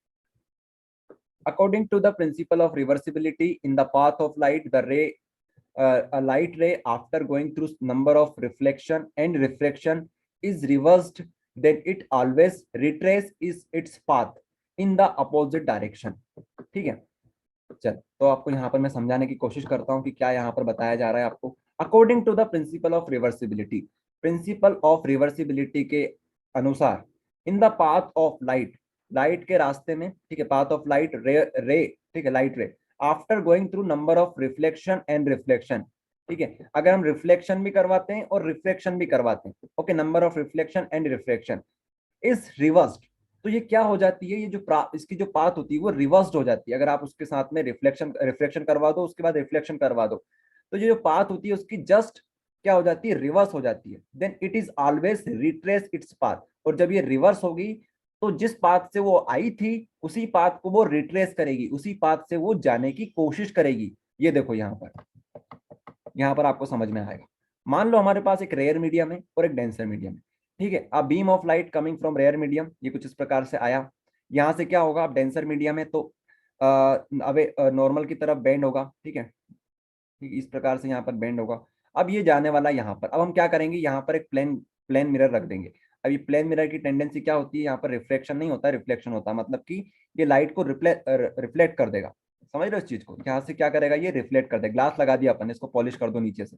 according to the principle of reversibility in the path of light, the ray a light ray after going through number of reflection and refraction is reversed, then it always retraces its path in the opposite direction। ठीक है, चल तो आपको यहाँ पर मैं समझाने की कोशिश करता हूँ कि क्या यहाँ पर बताया जा रहा है आपको। According to the principle of reversibility, principle of reversibility के अनुसार, in the path of light, light के रास्ते में, ठीक है, पाथ ऑफ लाइट रे, ठीक है, लाइट रे after going through number of reflection and reflection. ठीक है, अगर हम रिफ्लेक्शन भी करवाते हैं और रिफ्लेक्शन भी करवाते हैं, okay, number of reflection and reflection is reversed, तो ये क्या हो जाती है, ये जो इसकी जो पाथ होती है वो रिवर्स्ड हो जाती है। अगर आप उसके साथ में रिफ्लेक्शन करवा दो, उसके बाद रिफ्लेक्शन करवा दो, तो ये जो पाथ होती है उसकी जस्ट क्या हो जाती है? रिवर्स हो जाती है। Then it is always retrace its path, और जब ये रिवर्स होगी तो जिस पाथ से वो आई थी उसी पाथ को वो रिट्रेस करेगी, उसी पाथ से वो जाने की कोशिश करेगी। ये देखो यहाँ पर आपको समझ में आएगा। मान लो हमारे पास एक रेयर मीडियम है और एक डेंसर मीडियम है। ठीक है, अब beam of light coming from rare medium, ये कुछ इस प्रकार से आया, यहाँ से क्या होगा? अब डेंसर मीडियम है तो अब नॉर्मल की तरफ बेंड होगा। ठीक है, ठीक, इस प्रकार से यहाँ पर बेंड होगा। अब ये जाने वाला यहाँ पर, अब हम क्या करेंगे, यहाँ पर एक प्लेन मिरर रख देंगे। अब ये प्लेन मिरर की टेंडेंसी क्या होती है? यहाँ पर रिफ्लेक्शन नहीं होता, रिफ्लेक्शन होता है, मतलब कि ये लाइट को रिफ्लेक्ट कर देगा। समझ रहे हो इस चीज को? यहाँ से क्या करेगा? ये रिफ्लेक्ट कर देगा। ग्लास लगा दिया अपन ने, इसको पॉलिश कर दो नीचे से,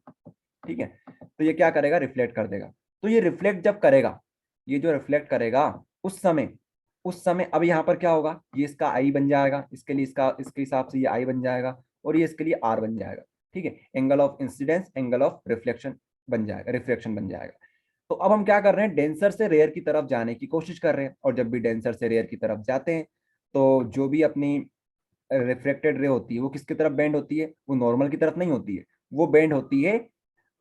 ठीक है, तो ये क्या करेगा? रिफ्लेक्ट कर देगा। तो ये रिफ्लेक्ट जब करेगा, ये जो रिफ्लेक्ट करेगा उस समय अब यहाँ पर क्या होगा? ये इसका आई बन जाएगा, इसके लिए इसके हिसाब से ये आई बन जाएगा, और ये इसके लिए आर बन जाएगा। ठीक है, angle of incidence, angle of reflection बन जाएगा, रिफ्लेक्शन बन जाएगा। तो अब हम क्या कर रहे हैं? डेंसर से रेयर की तरफ जाने की कोशिश कर रहे हैं, और जब भी डेंसर से रेयर की तरफ जाते हैं तो जो भी अपनी रिफ्लेक्टेड रे होती है वो किसकी तरफ बेंड होती है? वो नॉर्मल की तरफ नहीं होती है, वो बेंड होती है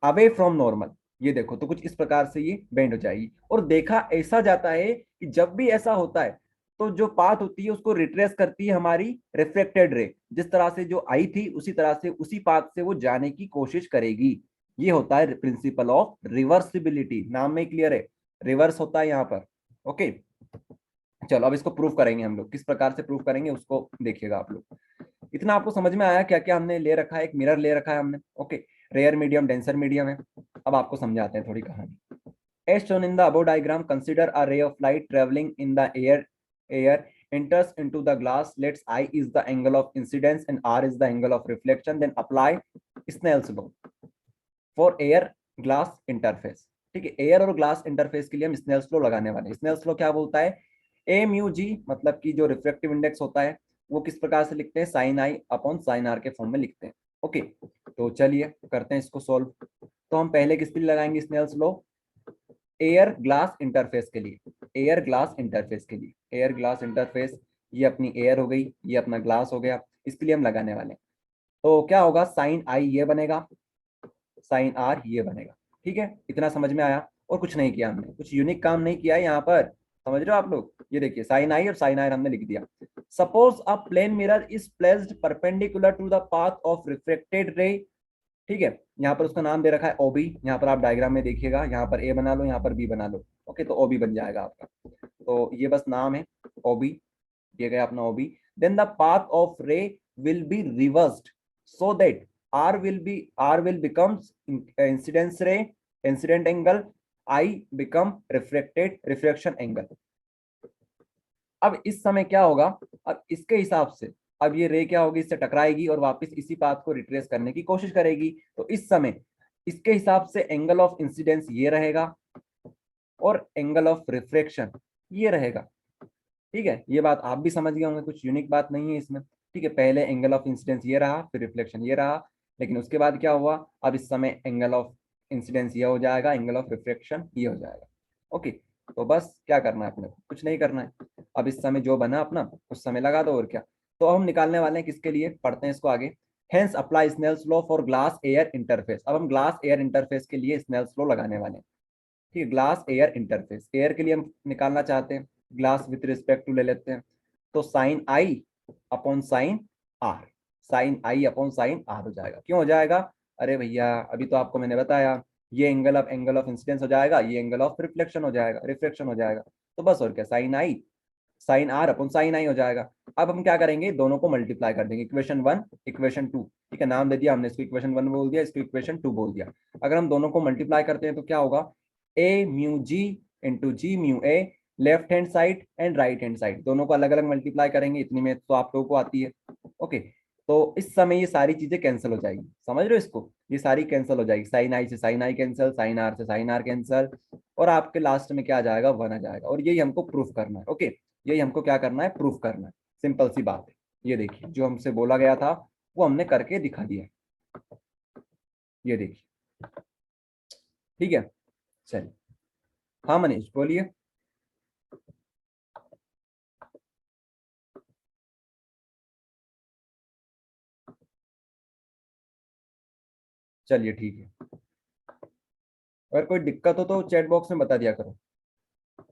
अवे फ्रॉम नॉर्मल। ये देखो, तो कुछ इस प्रकार से ये बेंड हो जाएगी। और देखा ऐसा जाता है कि जब भी ऐसा होता है तो जो पाथ होती है उसको रिट्रेस करती है हमारी रिफ्लेक्टेड रे, जिस तरह से जो आई थी उसी तरह से उसी पाथ से वो जाने की कोशिश करेगी। ये होता है प्रिंसिपल ऑफ रिवर्सिबिलिटी, नाम में क्लियर है, रिवर्स होता है यहाँ पर। ओके चलो अब इसको प्रूफ करेंगे हम लोग, किस प्रकार से प्रूफ करेंगे उसको देखिएगा आप लोग। इतना आपको समझ में आया क्या क्या हमने ले रखा है, एक मिरर ले रखा है हमने। Okay rare medium denser medium है। अब आपको समझाते हैं थोड़ी कहानी। As shown in the above diagram, consider a ray of light traveling in the air enters into the glass. Let's I is the angle of incidence and R is the angle of reflection. Then apply Snell's law for air glass interface. ठीक है, air और glass interface के लिए हम Snell's law लगाने वाले हैं। Snell's law क्या बोलता है, ए म्यू जी मतलब कि जो रिफ्रैक्टिव इंडेक्स होता है वो किस प्रकार से लिखते हैं, साइन आई अपॉन साइन आर के फॉर्म में लिखते हैं। ओके तो चलिए करते हैं इसको सॉल्व। तो हम पहले किस लिए लगाएंगे Snell's law, air glass interface के लिए, एयर ग्लास इंटरफेस के लिए, एयर ग्लास इंटरफेस, ये अपनी एयर हो गई, ये अपना ग्लास हो गया, इसके लिए हम लगाने वाले हैं। तो क्या होगा, साइन आई ये बनेगा, साइन आर ये बनेगा। ठीक है इतना समझ में आया, और कुछ नहीं किया हमने, कुछ यूनिक काम नहीं किया है यहाँ पर, समझ रहे हो आप लोग। ये देखिए साइन आई और साइन आर हमने लिख दिया। Suppose a plane mirror is placed perpendicular to the path of reflected ray. ठीक है यहाँ पर उसका नाम दे रखा है ओबी, यहाँ पर आप डायग्राम में देखिएगा, यहाँ पर ए बना लो, यहाँ पर बी बना लो। ओके तो ओबी बन जाएगा आपका, तो ये बस नाम है ओबी, ये गया अपना OB. Then the path of ray will be reversed so that R will becomes incidence ray, incident angle, I become refraction angle। अब इस समय क्या होगा, अब इसके हिसाब से अब ये रे क्या होगी, इससे टकराएगी और वापस इसी पाथ को रिट्रेस करने की कोशिश करेगी। तो इस समय इसके हिसाब से एंगल ऑफ इंसिडेंस ये रहेगा और एंगल ऑफ रिफ्रैक्शन ये रहेगा। ठीक है ये बात आप भी समझ गए होंगे, कुछ यूनिक बात नहीं है इसमें। ठीक है पहले एंगल ऑफ इंसिडेंस ये रहा, फिर रिफ्लेक्शन ये रहा, लेकिन उसके बाद क्या हुआ, अब इस समय एंगल ऑफ इंसिडेंस ये हो जाएगा, एंगल ऑफ रिफ्रैक्शन ये हो जाएगा। ओके तो बस क्या करना है अपने को, कुछ नहीं करना है। अब इस समय जो बना अपना उस समय लगा दो और क्या। तो हम निकालने वाले हैं किसके लिए, पढ़ते हैं इसको आगे। Hence apply Snell's law for glass air interface. अब हम ग्लास एयर इंटरफेस के लिए स्नेल्स लॉ लगाने वाले हैं। ठीक है ग्लास एयर इंटरफेस, एयर के लिए हम निकालना चाहते हैं, ग्लास विथ रिस्पेक्ट टू ले लेते हैं। तो साइन आई अपॉन साइन आर, साइन आई अपॉन साइन आर हो जाएगा। क्यों हो जाएगा, अरे भैया अभी तो आपको मैंने बताया, ये एंगल ऑफ इंसिडेंस हो जाएगा, ये एंगल ऑफ रिफ्लेक्शन हो जाएगा, रिफ्लेक्शन हो जाएगा। तो बस और क्या, sine I sine R upon sine I हो जाएगा। अब हम क्या करेंगे, दोनों को मल्टीप्लाई कर देंगे, इक्वेशन 1 इक्वेशन 2। ठीक है नाम दे दिया हमने, इसको इक्वेशन 1 बोल दिया, इसको इक्वेशन 2 बोल दिया। अगर हम दोनों को मल्टीप्लाई करते हैं तो क्या होगा, A mu ji into ji mu A, left hand side and right hand side दोनों को अलग अलग मल्टीप्लाई करेंगे, इतनी में तो आप लोगों को आती है। ओके तो इस समय ये सारी चीजें कैंसिल हो जाएगी, समझ रहे हो इसको, ये सारी कैंसिल हो जाएगी, साइन आई से sine i cancel, sine r से साइन आर कैंसिल, और आपके लास्ट में क्या आ जाएगा, 1 आ जाएगा। और यही हमको प्रूफ करना है। ओके यही हमको क्या करना है, प्रूफ करना है, सिंपल सी बात है। ये देखिए जो हमसे बोला गया था वो हमने करके दिखा दिया, ये देखिए। ठीक है चलिए, हाँ मनीष बोलिए। चलिए ठीक है, अगर कोई दिक्कत हो तो चैट बॉक्स में बता दिया करो।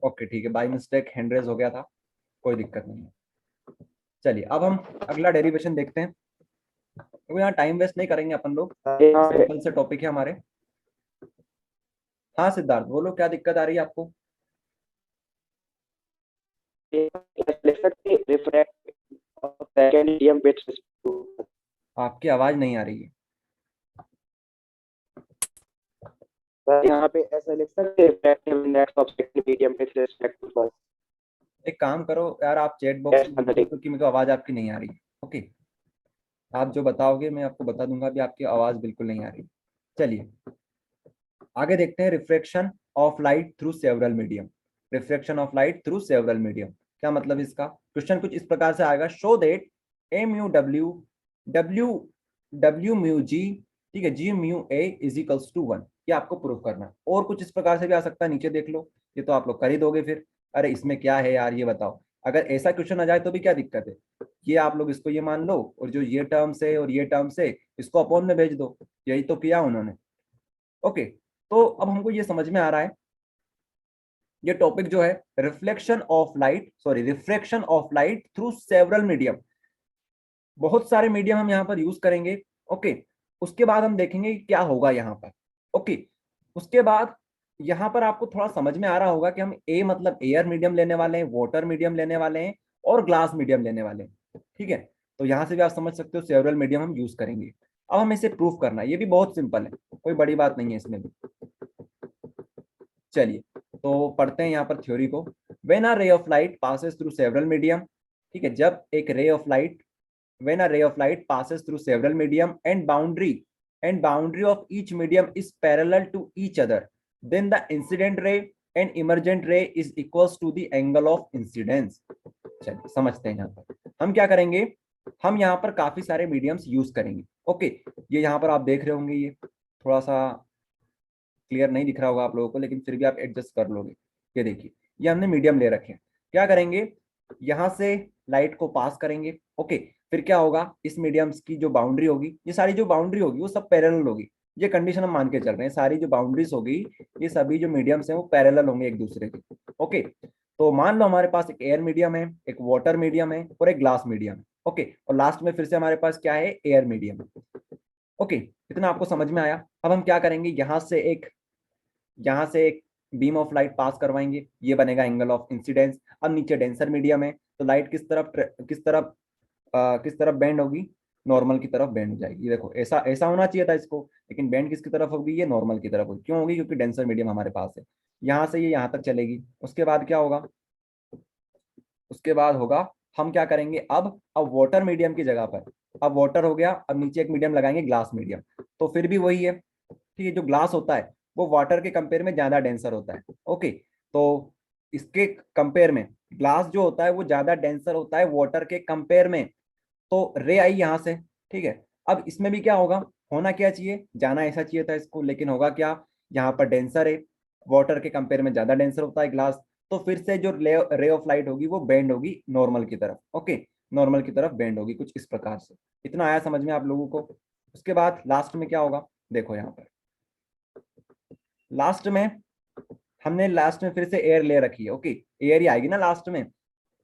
ओके ठीक है, बाय मिस्टेक हैंड रेज हो गया था, कोई दिक्कत नहीं है। चलिए अब हम अगला डेरिवेशन देखते हैं, तो यहाँ टाइम वेस्ट नहीं करेंगे अपन लोग, सिंपल से टॉपिक है हमारे। हाँ सिद्धार्थ बोलो, क्या दिक्कत आ रही है आपको। आपकी आवाज नहीं आ रही है। यहाँ पे ऐसा लिख सकते हैं refractive index of second medium with respect to first. एक काम करो यार, आप चैट बॉक्स में लिखो, क्योंकि मेरे को आवाज आपकी नहीं आ रही है। ओके आप जो बताओगे मैं आपको बता दूंगा, अभी आपकी आवाज बिल्कुल नहीं आ रही। चलिए आगे देखते हैं, refraction of light through several medium. Refraction of light through several medium क्या मतलब इसका, क्वेश्चन कुछ इस प्रकार से आएगा, show that A mu W W W mu G, ठीक है G mu A is equals to 1। ये आपको प्रूफ करना है। और कुछ इस प्रकार से भी आ सकता है, नीचे देख लो, ये तो आप लोग कर ही दोगे फिर। अरे इसमें क्या है यार ये बताओ, अगर ऐसा क्वेश्चन आ जाए तो भी क्या दिक्कत है, ये आप लोग इसको ये मान लो, और जो ये टर्म्स है और ये टर्म्स है इसको अपॉन में भेज दो, यही तो किया उन्होंने। ओके तो अब हमको ये समझ में आ रहा है ये टॉपिक जो है reflection of light, sorry refraction of light through several medium, बहुत सारे मीडियम हम यहाँ पर यूज करेंगे। ओके, उसके बाद हम देखेंगे कि क्या होगा यहाँ पर। ओके, उसके बाद यहाँ पर आपको थोड़ा समझ में आ रहा होगा कि हम ए मतलब एयर मीडियम लेने वाले हैं, वाटर मीडियम लेने वाले हैं और ग्लास मीडियम लेने वाले हैं। ठीक है, तो यहाँ से भी आप समझ सकते हो सेवरल मीडियम हम यूज करेंगे। अब हमें इसे प्रूफ करना है, ये भी बहुत सिंपल है, कोई बड़ी बात नहीं है इसमें भी। चलिए तो पढ़ते हैं यहाँ पर थ्योरी को। When a ray of light passes through several medium, ठीक है, जब एक रे of light, when a ray of light passes through several medium and boundary of each medium is parallel to each other, then the incident ray and emergent ray is equals to the angle of incidence। चलिए समझते हैं। यहाँ पर हम क्या करेंगे, हम यहाँ पर काफी सारे मीडियम्स यूज करेंगे। ओके, ये यहाँ पर आप देख रहे होंगे, ये थोड़ा सा क्लियर नहीं दिख रहा होगा आप लोगों को, लेकिन फिर भी आप एडजस्ट कर लोगे। ये देखिए, ये हमने मीडियम ले रखे हैं। क्या करेंगे, यहाँ से लाइट को पास करेंगे। ओके, फिर क्या होगा, इस मीडियम्स की जो बाउंड्री होगी, ये सारी जो बाउंड्री होगी वो सब पैरेलल होगी। ये कंडीशन हम मान के चल रहे हैं, सारी जो बाउंड्रीज होगी, ये सभी जो मीडियम्स हैं वो पैरेलल होंगे एक दूसरे के। ओके, तो मान लो हमारे पास एक एयर मीडियम है, एक वाटर मीडियम है और एक ग्लास मीडियम है। ओके, और लास्ट में फिर से हमारे पास क्या है, एयर मीडियम है। ओके, इतना आपको समझ में आया। अब हम क्या करेंगे, यहाँ से एक बीम ऑफ लाइट पास करवाएंगे, ये बनेगा एंगल ऑफ इंसिडेंस। अब नीचे डेंसर मीडियम है, तो लाइट किस तरफ बेंड होगी, नॉर्मल की तरफ बेंड हो जाएगी। ये देखो, ऐसा ऐसा होना चाहिए था इसको, लेकिन बेंड किसकी तरफ होगी, ये नॉर्मल की तरफ होगी। क्यों होगी, क्योंकि डेंसर मीडियम हमारे पास है। यहाँ से ये यहाँ तक चलेगी। उसके बाद क्या होगा, उसके बाद होगा, हम क्या करेंगे, अब वाटर मीडियम की जगह पर, अब वाटर हो गया, अब नीचे एक मीडियम लगाएंगे ग्लास मीडियम। तो फिर भी वही है, ठीक है, जो ग्लास होता है वो वाटर के कंपेयर में ज्यादा डेंसर होता है। ओके, तो इसके कंपेयर में ग्लास जो होता है वो ज्यादा डेंसर होता है वाटर के कंपेयर में। तो रे आई यहाँ से, ठीक है। अब इसमें भी क्या होगा, होना क्या चाहिए, जाना ऐसा चाहिए था इसको, लेकिन होगा क्या, यहाँ पर डेंसर है, वाटर के कंपेयर में ज्यादा डेंसर होता है ग्लास। तो फिर से जो रे ऑफ लाइट होगी वो बेंड होगी नॉर्मल की तरफ। ओके, नॉर्मल की तरफ बेंड होगी कुछ इस प्रकार से। इतना आया समझ में आप लोगों को। उसके बाद लास्ट में क्या होगा, देखो यहाँ पर लास्ट में हमने लास्ट में फिर से एयर ले रखी है। ओके, एयर ही आएगी ना लास्ट में,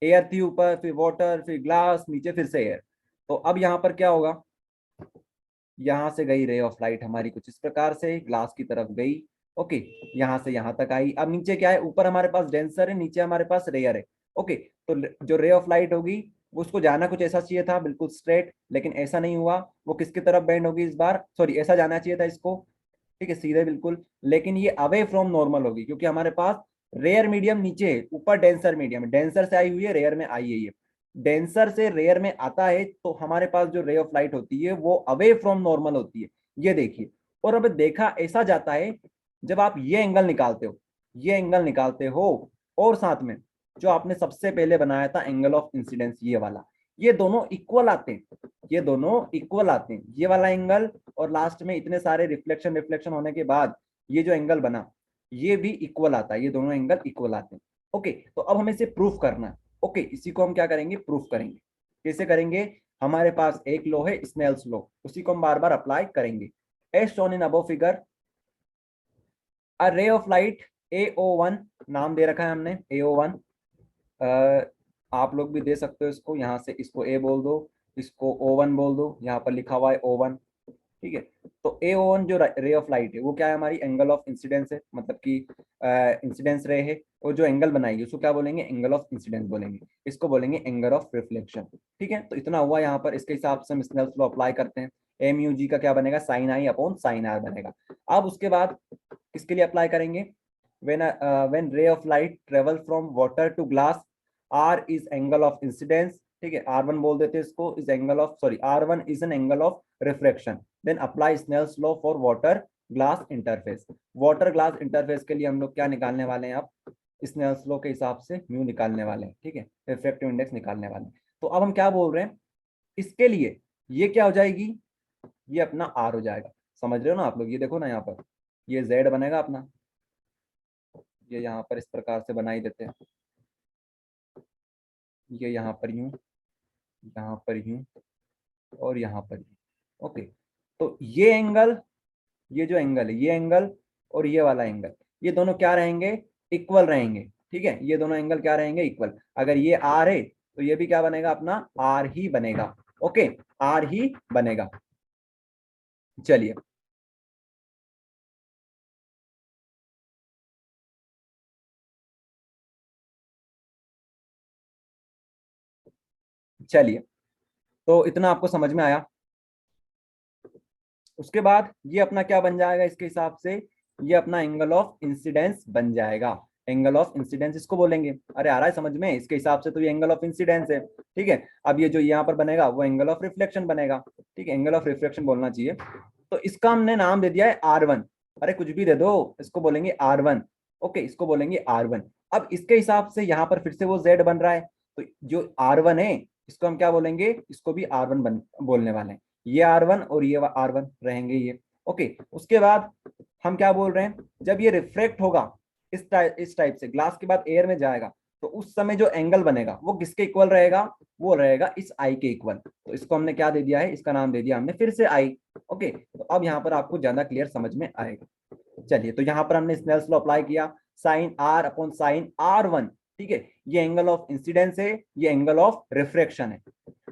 एयर थी ऊपर, फिर वाटर, फिर ग्लास, नीचे फिर से एयर। तो अब यहाँ पर क्या होगा, यहाँ से गई रे ऑफ लाइट हमारी कुछ इस प्रकार से ग्लास की तरफ गई। ओके, यहाँ से यहाँ तक आई। अब नीचे क्या है, ऊपर हमारे पास डेंसर है, नीचे हमारे पास रेयर है। ओके, तो जो रे ऑफ लाइट होगी वो उसको जाना कुछ ऐसा चाहिए था, बिल्कुल स्ट्रेट, लेकिन ऐसा नहीं हुआ। वो किसकी तरफ बेंड होगी इस बार, सॉरी ऐसा जाना चाहिए था इसको, ठीक है, सीधे बिल्कुल, लेकिन ये अवे फ्रॉम नॉर्मल होगी, क्योंकि हमारे पास रेयर मीडियम नीचे है, ऊपर डेंसर मीडियम, डेंसर से आई हुई है, रेयर में आई है। ये डेंसर से रेयर में आता है, तो हमारे पास जो रे ऑफ लाइट होती है वो अवे फ्रॉम नॉर्मल होती है। ये देखिए, और अब देखा ऐसा जाता है, जब आप ये एंगल निकालते हो, ये एंगल निकालते हो, और साथ में जो आपने सबसे पहले बनाया था एंगल ऑफ इंसिडेंस, ये वाला, ये दोनों इक्वल आते हैं, ये दोनों इक्वल आते हैं, ये वाला एंगल, और लास्ट में इतने सारे रिफ्लेक्शन होने के बाद ये जो एंगल बना, ये भी इक्वल आता है, ये दोनों एंगल इक्वल आते हैं। ओके, तो अब हमें इसे प्रूफ करना है। ओके, इसी को हम क्या करेंगे, प्रूफ करेंगे। कैसे करेंगे, हमारे पास एक लॉ है स्नेल्स लॉ, उसी को हम बार बार अप्लाई करेंगे। As shown in above figure, a ray of light AO1, नाम दे रखा है हमने AO1, आप लोग भी दे सकते हो इसको, यहाँ से इसको A बोल दो, इसको O1 बोल दो, यहाँ पर लिखा हुआ है O1, ठीक है। तो AO1 जो रे ऑफ लाइट है वो क्या है, हमारी एंगल ऑफ इंसिडेंस है, मतलब कि इंसिडेंस रे है, और जो एंगल बनाएगी उसको क्या बोलेंगे, एंगल ऑफ इंसिडेंस बोलेंगे, इसको बोलेंगे एंगल ऑफ रिफ्लेक्शन। ठीक है, तो इतना हुआ यहाँ पर। इसके हिसाब से हम स्नेल्स लॉ अप्लाई करते हैं। MUG का क्या बनेगा, साइन आई अपॉन साइन आर बनेगा। अब उसके बाद किसके लिए अप्लाई करेंगे, when ray of light travel from water to glass, R is angle of incidence, ठीक है, R1 बोल देते हैं इसको, is angle of, sorry, R1 is an angle of refraction, then apply Snell's law for water glass interface। water glass interface के लिए हम लोग क्या निकालने वाले हैं, अब स्नेल्स लॉ के हिसाब से म्यू निकालने वाले हैं, ठीक है, रिफ्रैक्टिव इंडेक्स निकालने वाले हैं। तो अब हम क्या बोल रहे हैं, इसके लिए ये क्या हो जाएगी, ये अपना आर हो जाएगा। समझ रहे हो ना आप लोग, ये देखो ना यहाँ पर, ये जेड बनेगा अपना, ये यहाँ पर इस प्रकार से बनाई देते हैं, ये यहाँ पर यूं, यहाँ पर यूं, और यहाँ पर यूं। ओके, तो ये एंगल, ये जो एंगल है, ये एंगल और ये वाला एंगल, ये दोनों क्या रहेंगे, इक्वल रहेंगे। ठीक है, ये दोनों एंगल क्या रहेंगे, इक्वल। अगर ये आर है तो ये भी क्या बनेगा अपना, आर ही बनेगा। ओके, आर ही बनेगा। चलिए, चलिए, तो इतना आपको समझ में आया। उसके बाद ये अपना क्या बन जाएगा इसके हिसाब से, ये अपना एंगल ऑफ इंसिडेंस बन जाएगा। एंगल ऑफ इंसिडेंस इसको बोलेंगे। अरे आ रहा है समझ में, इसके हिसाब से तो ये एंगल ऑफ इंसिडेंस है। ठीक है, अब ये जो यहाँ पर बनेगा वो एंगल ऑफ रिफ्लेक्शन बनेगा। ठीक है, एंगल ऑफ रिफ्लेक्शन बोलना चाहिए। तो इसका हमने नाम दे दिया है R1। अरे कुछ भी दे दो, इसको बोलेंगे R1। ओके, इसको बोलेंगे R1। अब इसके हिसाब से यहाँ पर फिर से वो Z बन रहा है, तो जो R1 है इसको हम क्या बोलेंगे, इसको भी R1 बोलने वाले हैं। ये R1 और ये R1 रहेंगे ये। ओके, उसके बाद हम क्या बोल रहे हैं, जब ये रिफ्रेक्ट होगा इस टाइप से, ग्लास के बाद एयर में जाएगा, तो उस समय जो एंगल बनेगा वो किसके इक्वल रहेगा, वो रहेगा इस आई के इक्वल। तो इसको हमने क्या दे दिया है, इसका नाम दे दिया हमने फिर से आई। ओके, तो अब यहाँ पर आपको ज्यादा क्लियर समझ में आएगा। चलिए, तो यहाँ पर हमने स्नेल्स लॉ अप्लाई किया, sine R upon sine R1। ठीक है, ये एंगल ऑफ इंसिडेंस है, ये एंगल ऑफ रिफ्रैक्शन है।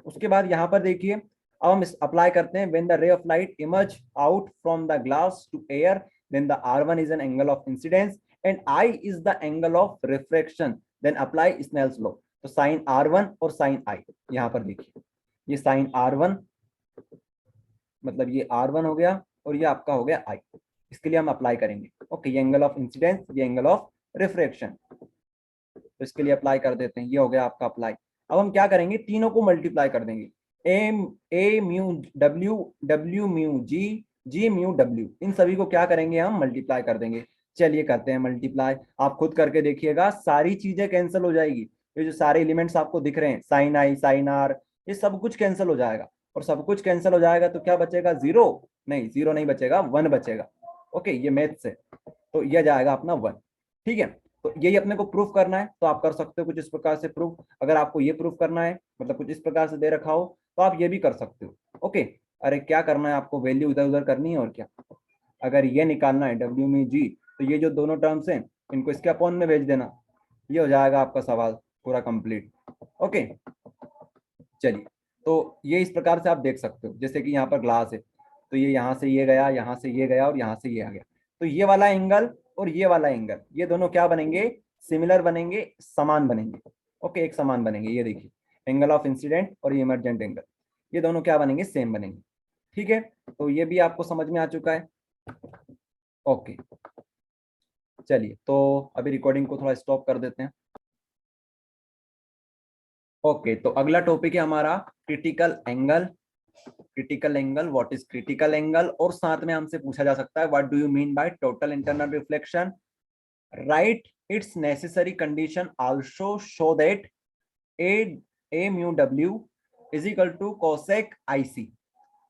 उसके बाद यहाँ पर देखिए, अब हम अप्लाई करते हैं, when the ray of light emerge out from the glass to air, then the R1 is an angle of incidence and I is the angle of refraction, then apply Snell's law. तो sine R1 और sign I, यहाँ पर देखिए, ये sign R1 मतलब ये R1 हो गया और ये आपका हो गया I। इसके लिए हम अप्लाई करेंगे। ओके, ये एंगल ऑफ इंसिडेंस, ये एंगल ऑफ रिफ्रैक्शन, तो इसके लिए अप्लाई कर देते हैं। ये हो गया आपका अप्लाई। अब हम क्या करेंगे, तीनों को मल्टीप्लाई कर देंगे। ए म्यू डब्ल्यू, डब्ल्यू म्यू जी, जी म्यू डब्ल्यू, इन सभी को क्या करेंगे, हम मल्टीप्लाई कर देंगे। चलिए करते हैं मल्टीप्लाई। आप खुद करके देखिएगा, सारी चीजें कैंसिल हो जाएगी। ये जो सारे एलिमेंट्स आपको दिख रहे हैं, साइन आई, साइन आर, ये सब कुछ कैंसिल हो जाएगा। और सब कुछ कैंसिल हो जाएगा तो क्या बचेगा, जीरो नहीं, जीरो नहीं बचेगा, 1 बचेगा। ओके, ये मैथ्स है, तो यह जाएगा अपना 1। ठीक है, तो यही अपने को प्रूफ करना है, तो आप कर सकते हो कुछ इस प्रकार से प्रूफ। अगर आपको ये प्रूफ करना है, मतलब कुछ इस प्रकार से दे रखा हो, तो आप ये भी कर सकते हो। ओके, अरे क्या करना है आपको, वैल्यू इधर उधर करनी है और क्या। अगर ये निकालना है डब्ल्यू में जी, तो ये जो दोनों टर्म्स हैं इनको इसके अपॉन में भेज देना, ये हो जाएगा आपका सवाल पूरा कंप्लीट। ओके, चलिए, तो ये इस प्रकार से आप देख सकते हो, जैसे कि यहाँ पर ग्लास है, तो ये यहाँ से ये गया, यहाँ से ये गया और यहाँ से ये आ गया। तो ये वाला एंगल और ये वाला एंगल, ये दोनों क्या बनेंगे, सिमिलर बनेंगे, समान बनेंगे। ओके, एक समान बनेंगे। ये देखिए, एंगल ऑफ इंसिडेंट और ये इमर्जेंट एंगल, ये दोनों क्या बनेंगे, सेम बनेंगे। ठीक है, तो ये भी आपको समझ में आ चुका है। ओके, चलिए, तो अभी रिकॉर्डिंग को थोड़ा स्टॉप कर देते हैं। ओके, तो अगला टॉपिक है हमारा critical angle. Critical angle, what is critical angle, और साथ में हमसे पूछा जा सकता है, what do you mean by total internal reflection, right its necessary condition also show that A mu W is equal to cosec IC।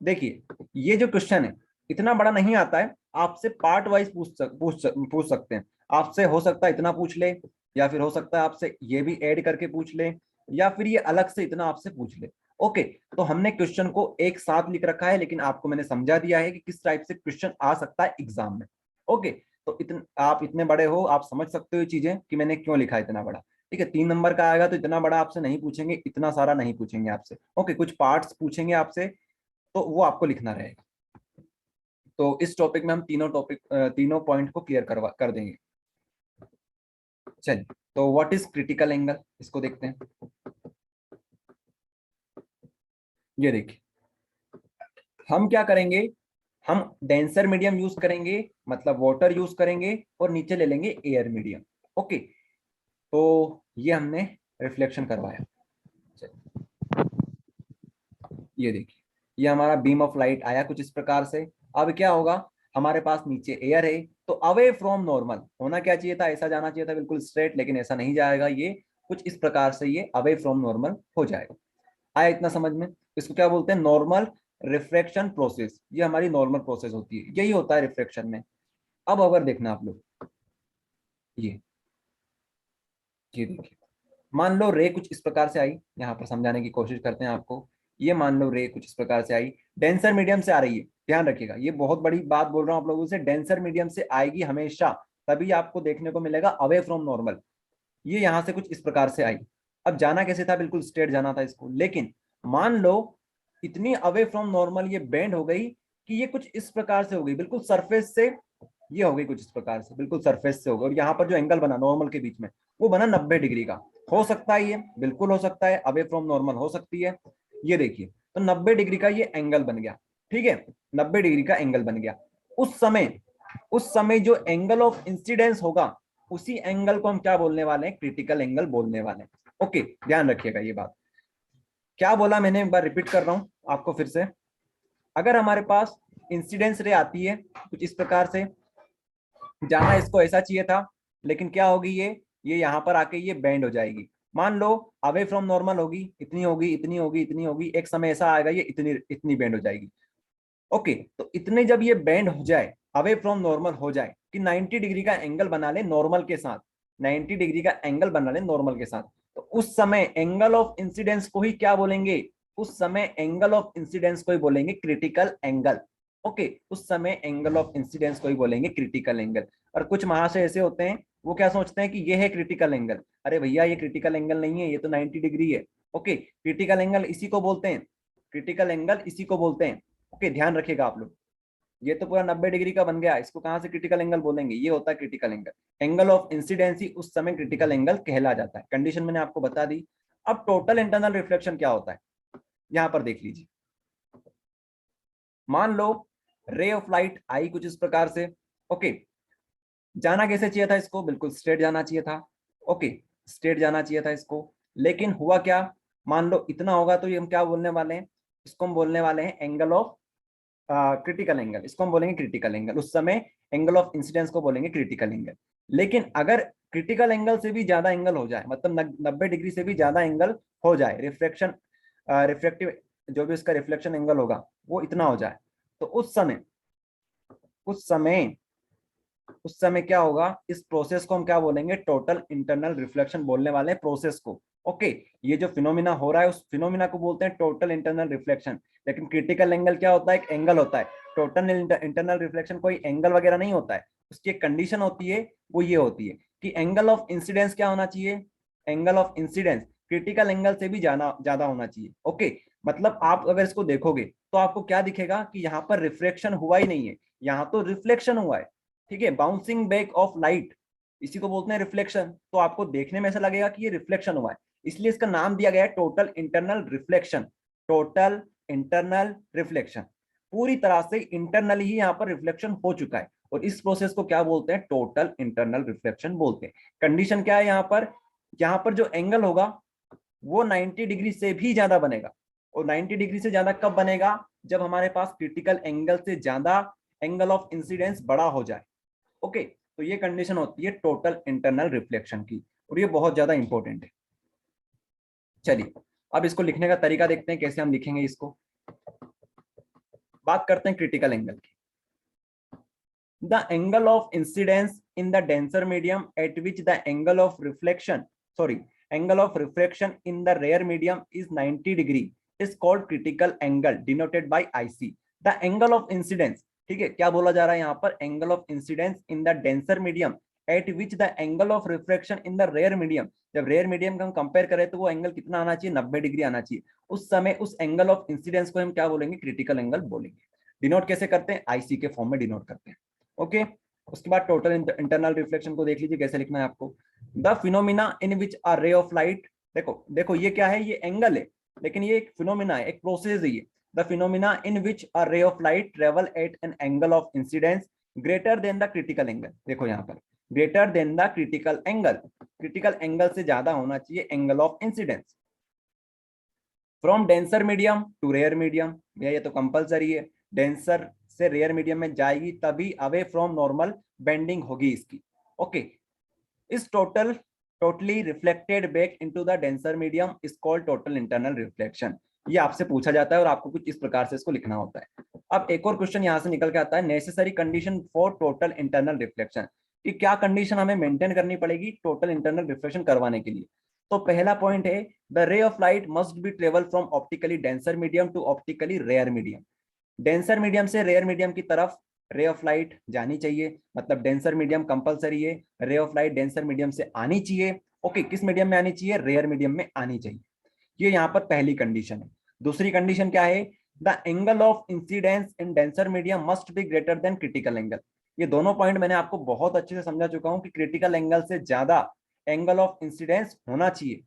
देखिए, ये जो क्वेश्चन है इतना बड़ा नहीं आता है, आपसे पार्ट वाइज पूछ सकते हैं। आपसे हो सकता है इतना पूछ ले, या फिर हो सकता है आपसे ये भी ऐड करके पूछ ले, या फिर ये अलग से इतना आपसे पूछ ले। ओके, तो हमने क्वेश्चन को एक साथ लिख रखा है, लेकिन आपको मैंने समझा दिया है कि किस टाइप से क्वेश्चन आ सकता है एग्जाम में। ओके, तो आप इतने बड़े हो, आप समझ सकते हो चीजें कि मैंने क्यों लिखा है इतना बड़ा। ठीक है, 3 नंबर का आएगा तो इतना बड़ा आपसे नहीं पूछेंगे, इतना सारा नहीं पूछेंगे आपसे। ओके, कुछ पार्ट्स पूछेंगे आपसे, तो वो आपको लिखना रहेगा। तो इस टॉपिक में हम तीनों पॉइंट को क्लियर कर देंगे। चलिए, तो व्हाट इज क्रिटिकल एंगल, इसको देखते हैं। ये देखिए, हम क्या करेंगे, हम डेंसर मीडियम यूज करेंगे, मतलब वाटर यूज करेंगे, और नीचे ले लेंगे एयर मीडियम। ओके, तो ये हमने रिफ्लेक्शन करवाया। ये देखिए, ये हमारा बीम ऑफ लाइट आया कुछ इस प्रकार से। अब क्या होगा, हमारे पास नीचे एयर है, तो अवे फ्रॉम नॉर्मल होना क्या चाहिए था, ऐसा जाना चाहिए था बिल्कुल स्ट्रेट, लेकिन ऐसा नहीं जाएगा, ये कुछ इस प्रकार से ये अवे फ्रॉम नॉर्मल हो जाएगा। आया इतना समझ में। इसको क्या बोलते हैं, नॉर्मल रिफ्रैक्शन प्रोसेस। ये हमारी नॉर्मल प्रोसेस होती है, यही होता है रिफ्रैक्शन में। अब अगर देखना आप लोग, ये देखिए, मान लो रे कुछ इस प्रकार से आई, यहाँ पर समझाने की कोशिश करते हैं आपको। ये मान लो रे कुछ इस प्रकार से आई, डेंसर मीडियम से आ रही है, ध्यान रखिएगा, ये बहुत बड़ी बात बोल रहा हूँ आप लोगों से, डेंसर मीडियम से आएगी हमेशा, तभी आपको देखने को मिलेगा अवे फ्रॉम नॉर्मल। ये यहाँ से कुछ इस प्रकार से आई। अब जाना कैसे था, बिल्कुल स्ट्रेट जाना था इसको, लेकिन मान लो इतनी अवे फ्रॉम नॉर्मल ये बेंड हो गई कि ये कुछ इस प्रकार से हो गई, बिल्कुल सरफेस से ये हो गई कुछ इस प्रकार से, बिल्कुल सरफेस से हो गई, और यहाँ पर जो एंगल बना नॉर्मल के बीच में वो बना 90 डिग्री का। हो सकता है ये, बिल्कुल हो सकता है, अवे फ्रॉम नॉर्मल हो सकती है। ये देखिए, तो 90 डिग्री का ये एंगल बन गया, ठीक है, 90 डिग्री का एंगल बन गया। उस समय जो एंगल ऑफ इंसिडेंस होगा उसी एंगल को हम क्या बोलने वाले हैं, क्रिटिकल एंगल बोलने वाले हैं। ओके, ध्यान रखिएगा ये बात। क्या बोला मैंने, एक बार रिपीट कर रहा हूं आपको फिर से। अगर हमारे पास इंसिडेंस रे आती है कुछ इस प्रकार से, जाना इसको ऐसा चाहिए था, लेकिन क्या होगी, ये यहाँ पर आके ये बेंड हो जाएगी। मान लो अवे फ्रॉम नॉर्मल होगी, इतनी होगी, इतनी होगी, इतनी होगी, एक समय ऐसा आएगा ये इतनी इतनी बेंड हो जाएगी। ओके, तो इतने जब ये बेंड हो जाए, अवे फ्रॉम नॉर्मल हो जाए कि 90 डिग्री का एंगल बना ले नॉर्मल के साथ, 90 डिग्री का एंगल बना ले नॉर्मल के साथ, तो उस समय एंगल ऑफ इंसिडेंस को ही क्या बोलेंगे, उस समय एंगल ऑफ इंसिडेंस को ही बोलेंगे क्रिटिकल एंगल। ओके, उस समय एंगल ऑफ इंसिडेंस को ही बोलेंगे क्रिटिकल एंगल। और कुछ महाशय ऐसे होते हैं, वो क्या सोचते हैं कि ये है क्रिटिकल एंगल, अरे भैया ये क्रिटिकल एंगल नहीं है, ये तो 90 डिग्री है। ओके, क्रिटिकल एंगल इसी को बोलते हैं, क्रिटिकल एंगल इसी को बोलते हैं। ओके, ध्यान रखिएगा आप लोग। ये तो पूरा 90 डिग्री का बन गया, इसको कहां से क्रिटिकल एंगल बोलेंगे, ये होता है क्रिटिकल एंगल। एंगल ऑफ इंसिडेंसी उस समय क्रिटिकल एंगल कहला जाता है। कंडीशन मैंने आपको बता दी। अब टोटल इंटरनल रिफ्लेक्शन क्या होता है, यहां पर देख लीजिए। मान लो रे ऑफ लाइट आई कुछ इस प्रकार से। ओके, जाना कैसे चाहिए था इसको, बिल्कुल स्ट्रेट जाना चाहिए था। ओके, स्ट्रेट जाना चाहिए था इसको, लेकिन हुआ क्या, मान लो इतना होगा तो ये हम क्या बोलने वाले हैं, इसको हम बोलने वाले हैं एंगल ऑफ क्रिटिकल एंगल, इसको हम बोलेंगे क्रिटिकल एंगल। उस समय एंगल ऑफ इंसिडेंस को बोलेंगे क्रिटिकल एंगल। लेकिन अगर क्रिटिकल एंगल से भी ज्यादा एंगल हो जाए, मतलब 90 डिग्री से भी ज्यादा एंगल हो जाए, रिफ्लेक्टिव जो भी उसका रिफ्लेक्शन एंगल होगा वो इतना हो जाए, तो उस समय क्या होगा, इस प्रोसेस को हम क्या बोलेंगे, टोटल इंटरनल रिफ्लेक्शन बोलने वाले हैं प्रोसेस को। ओके, ये जो फिनोमिना हो रहा है उस फिनोमिना को बोलते हैं टोटल इंटरनल रिफ्लेक्शन। लेकिन क्रिटिकल एंगल क्या होता है, एक एंगल होता है। टोटल इंटरनल रिफ्लेक्शन कोई एंगल वगैरह नहीं होता है, उसकी एक कंडीशन होती है, वो ये होती है कि एंगल ऑफ इंसिडेंस क्या होना चाहिए, angle of incidence critical angle से भी ज्यादा होना चाहिए। ओके, मतलब आप अगर इसको देखोगे तो आपको क्या दिखेगा कि यहाँ पर रिफ्लेक्शन हुआ ही नहीं है, यहाँ तो रिफ्लेक्शन हुआ है। ठीक है, बाउंसिंग बैक ऑफ लाइट, इसी को बोलते हैं रिफ्लेक्शन। तो आपको देखने में ऐसा लगेगा कि ये रिफ्लेक्शन हुआ है, इसलिए इसका नाम दिया गया है total internal reflection. Total internal reflection, पूरी तरह से इंटरनल ही यहाँ पर रिफ्लेक्शन हो चुका है, और इस प्रोसेस को क्या बोलते हैं, टोटल इंटरनल रिफ्लेक्शन बोलते हैं। कंडीशन क्या है, यहाँ पर जो एंगल होगा वो 90 डिग्री से भी ज्यादा बनेगा। और 90 डिग्री से ज्यादा कब बनेगा, जब हमारे पास क्रिटिकल एंगल से ज्यादा एंगल ऑफ इंसिडेंस बड़ा हो जाए। ओके, तो ये कंडीशन होती है टोटल इंटरनल रिफ्लेक्शन की, और ये बहुत ज्यादा इंपॉर्टेंट है। चलिए अब इसको लिखने का तरीका देखते हैं, कैसे हम लिखेंगे इसको। बात करते हैं क्रिटिकल एंगल की। The angle of incidence in the denser medium at which the angle of reflection in the rare medium is 90 degree is called critical angle denoted by IC। The angle of incidence, ठीक है, क्या बोला जा रहा है यहाँ पर, angle of incidence in the denser medium at which the angle of reflection in the rare medium. जब रेयर मीडियम का हम कंपेयर करें तो वो एंगल कितना आना चाहिए, 90 डिग्री आना चाहिए। उस समय उस एंगल ऑफ इंसिडेंस को हम क्या बोलेंगे, क्रिटिकल एंगल बोलेंगे। डिनोट कैसे करते हैं, IC के फॉर्म में डिनोट करते हैं। ओके, उसके बाद टोटल इंटरनल रिफ्लेक्शन को देख लीजिए कैसे लिखना है आपको। The phenomena in which a ray of light, देखो ये क्या है, ये एंगल है, लेकिन ये एक फिनोमिना है, एक प्रोसेस है ये। The phenomena in which a ray of light travel at an angle of incidence greater than the critical angle। देखो यहाँ पर greater than the critical angle, critical angle से ज्यादा होना चाहिए angle of incidence। From denser medium to rare medium, ये तो compulsory है, denser से rare medium में जाएगी तभी away from normal bending होगी इसकी। ओके, इस totally reflected back into the denser medium is called total internal reflection। ये आपसे पूछा जाता है और आपको कुछ इस प्रकार से इसको लिखना होता है। अब एक और क्वेश्चन यहाँ से निकल के आता है, necessary condition for total internal reflection, कि क्या कंडीशन हमें मेंटेन करनी पड़ेगी टोटल इंटरनल रिफ्लेक्शन करवाने के लिए। तो पहला पॉइंट है, the ray of light must be travel from optically denser medium to optically rare medium. Denser medium से रेयर मीडियम की तरफ रे ऑफ लाइट जानी चाहिए, मतलब डेंसर मीडियम कंपलसरी है, रे ऑफ लाइट डेंसर मीडियम से आनी चाहिए। ओके, किस मीडियम में आनी चाहिए? रेयर मीडियम में आनी चाहिए। ये यहाँ पर पहली कंडीशन है। दूसरी कंडीशन क्या है? The angle of incidence in denser medium must be greater than critical angle. ये दोनों पॉइंट मैंने आपको बहुत अच्छे से समझा चुका हूं कि क्रिटिकल एंगल से ज्यादा एंगल ऑफ इंसिडेंस होना चाहिए।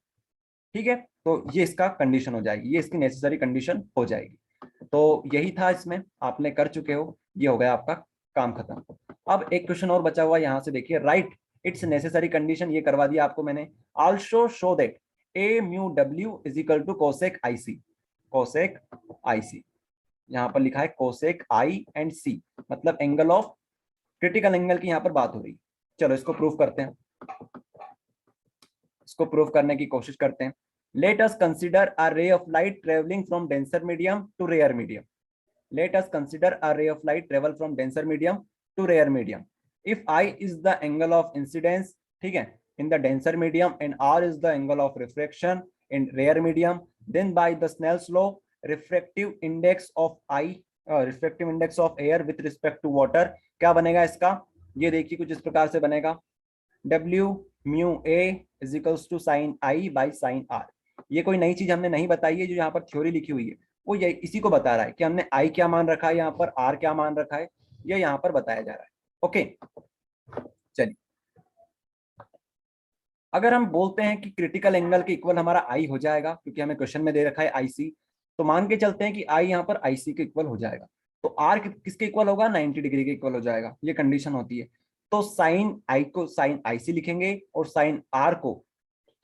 ठीक है, तो ये इसका कंडीशन हो जाएगी, ये इसकी नेसेसरी कंडीशन हो जाएगी। तो यही था, इसमें आपने कर चुके हो, ये हो गया आपका काम खत्म। अब एक क्वेश्चन और बचा हुआ, यहां से देखिए, राइट इट्स नेसेसरी कंडीशन, ये करवा दिया आपको मैंने। Also show that A mu W is equal to cosec I C. Cosec I C, यहाँ पर लिखा है कोसेक आई एंड सी, मतलब एंगल ऑफ क्रिटिकल एंगल की यहाँ पर बात हो रही है। चलो इसको प्रूफ करते हैं, इसको प्रूफ करने की कोशिश करते हैं। Let us consider a ray of light travelling from denser medium to rare medium. Let us consider a ray of light travel from denser medium to rare medium. If I is the angle of incidence, ठीक है, in the denser medium and R is the angle of refraction in rare medium, then by the Snell's law, refractive index of refractive index of air with respect to water क्या बनेगा इसका? ये देखिए कुछ इस प्रकार से बनेगा, W mu A is equals to sin I by sin R। ये कोई नई चीज हमने नहीं बताई है, जो यहाँ पर थ्योरी लिखी हुई है वो ये इसी को बता रहा है कि हमने आई क्या मान रखा है, यहाँ पर आर क्या मान रखा है, ये यहाँ पर बताया जा रहा है। ओके, चलिए, अगर हम बोलते हैं कि क्रिटिकल एंगल के इक्वल हमारा आई हो जाएगा, क्योंकि हमें क्वेश्चन में दे रखा है आईसी, तो मान के चलते हैं कि आई यहाँ पर आईसी के इक्वल हो जाएगा, तो आर किसके इक्वल होगा? 90 डिग्री के इक्वल हो जाएगा, ये कंडीशन होती है। तो साइन आई को साइन आईसी लिखेंगे और साइन आर को,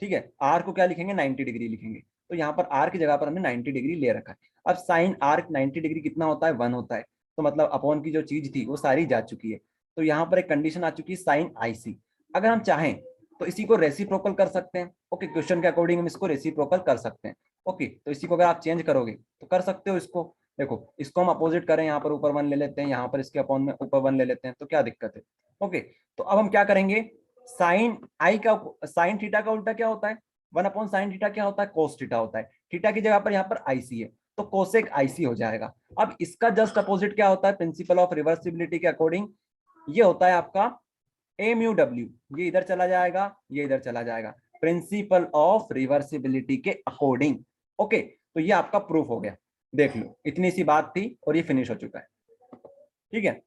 ठीक है, आर को क्या लिखेंगे? 90 डिग्री लिखेंगे। तो यहाँ पर आर की जगह पर हमने 90 डिग्री ले रखा है। अब साइन आर 90 डिग्री कितना होता है? 1 होता है। तो मतलब अपॉन की जो चीज थी वो सारी जा चुकी है। तो यहाँ पर एक कंडीशन आ चुकी है साइन आईसी। अगर हम चाहें तो इसी को रेसिप्रोकल कर सकते हैं। ओके, क्वेश्चन के अकॉर्डिंग हम इसको रेसिप्रोकल कर सकते हैं। ओके, तो इसी को अगर आप चेंज करोगे तो कर सकते हो इसको। देखो, इसको हम अपोजिट करें, यहाँ पर ऊपर 1 ले लेते हैं, यहाँ पर इसके अपॉन में ऊपर 1 ले लेते हैं, तो क्या दिक्कत है? ओके, तो अब हम क्या करेंगे? साइन आई का साइन थीटा का उल्टा क्या होता है? 1 अपॉन साइन थीटा क्या होता है? कोस थीटा होता है। थीटा की जगह पर यहाँ पर आईसी है, तो कोसेक आईसी हो जाएगा। अब इसका जस्ट अपोजिट क्या होता है? प्रिंसिपल ऑफ रिवर्सिबिलिटी के अकॉर्डिंग ये होता है आपका ए म्यू डब्ल्यू, ये इधर चला जाएगा, ये इधर चला जाएगा, प्रिंसिपल ऑफ रिवर्सिबिलिटी के अकॉर्डिंग। ओके, तो ये आपका प्रूफ हो गया। देख लो, इतनी सी बात थी और ये फिनिश हो चुका है। ठीक है,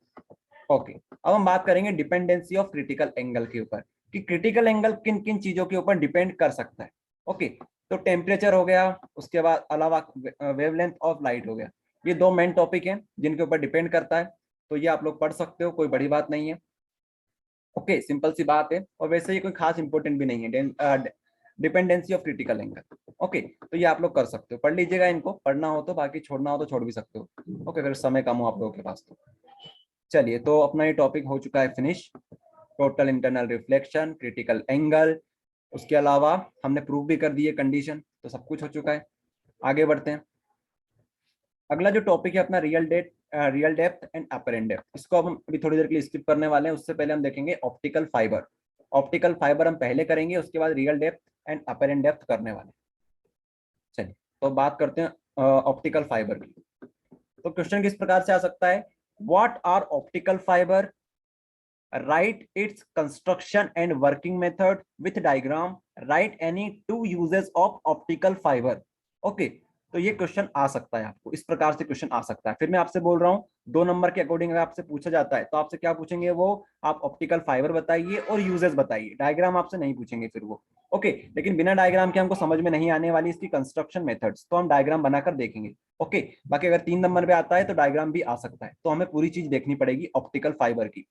ओके, अब हम बात करेंगे डिपेंडेंसी ऑफ क्रिटिकल एंगल के ऊपर, कि क्रिटिकल एंगल किन किन चीजों के ऊपर डिपेंड कर सकता है। ओके, तो टेम्परेचर हो गया, उसके बाद अलावा वेवलेंथ ऑफ लाइट हो गया। ये 2 मेन टॉपिक हैं जिनके ऊपर डिपेंड करता है, तो ये आप लोग पढ़ सकते हो, कोई बड़ी बात नहीं है। ओके, सिंपल सी बात है, और वैसे ये कोई खास इंपॉर्टेंट भी नहीं है, dependency of critical angle. Okay, तो ये आप लोग कर सकते हो, पढ़ लीजिएगा इनको, पढ़ना हो तो, बाकी छोड़ना हो तो छोड़ भी सकते हो। ओके, अगर समय कम हो आप लोगों के पास तो। चलिए, तो अपना ये टॉपिक हो चुका है finish, total internal reflection, critical angle, उसके अलावा हमने प्रूव भी कर दिए कंडीशन, तो सब कुछ हो चुका है। आगे बढ़ते हैं। अगला जो टॉपिक है अपना real depth and apparent depth, इसको अब हम अभी थोड़ी देर के लिए स्किप करने वाले हैं। उससे पहले हम देखेंगे ऑप्टिकल फाइबर। ऑप्टिकल फाइबर हम पहले करेंगे, उसके बाद real depth and apparent depth करने वाले। चलिए, तो बात करते हैं ऑप्टिकल फाइबर की। तो क्वेश्चन किस प्रकार से आ सकता है? What are optical fibre? Write its construction and working method with diagram. Write any 2 uses of optical fiber. Okay, तो ये क्वेश्चन आ सकता है आपको, इस प्रकार से क्वेश्चन आ सकता है। फिर मैं आपसे बोल रहा हूँ 2 नंबर के अकॉर्डिंग अगर आपसे पूछा जाता है तो आपसे क्या पूछेंगे? वो आप ऑप्टिकल फाइबर बताइए और यूजेस बताइए, डायग्राम आपसे नहीं पूछेंगे फिर वो। ओके, लेकिन बिना डायग्राम के हमको समझ में नहीं आने वाली इसकी कंस्ट्रक्शन मेथड्स, तो हम डायग्राम बनाकर देखेंगे। ओके, बाकी अगर 3 नंबर पे आता है तो डायग्राम भी आ सकता है, तो हमें पूरी चीज देखनी पड़ेगी ऑप्टिकल फाइबर की।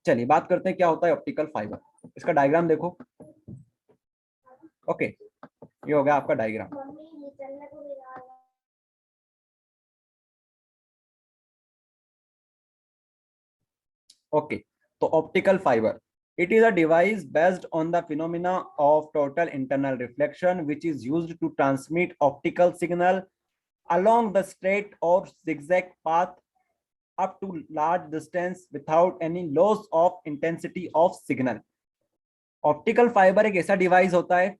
चलिए, बात करते हैं क्या होता है ऑप्टिकल फाइबर। इसका डायग्राम देखो। ओके, ये हो गया आपका डायग्राम। ओके, तो optical fibre, it is a device based on the phenomena of total internal reflection which is used to transmit optical signal along the straight or zigzag path up to large distance without any loss of intensity of signal. Optical fibre एक ऐसा device होता है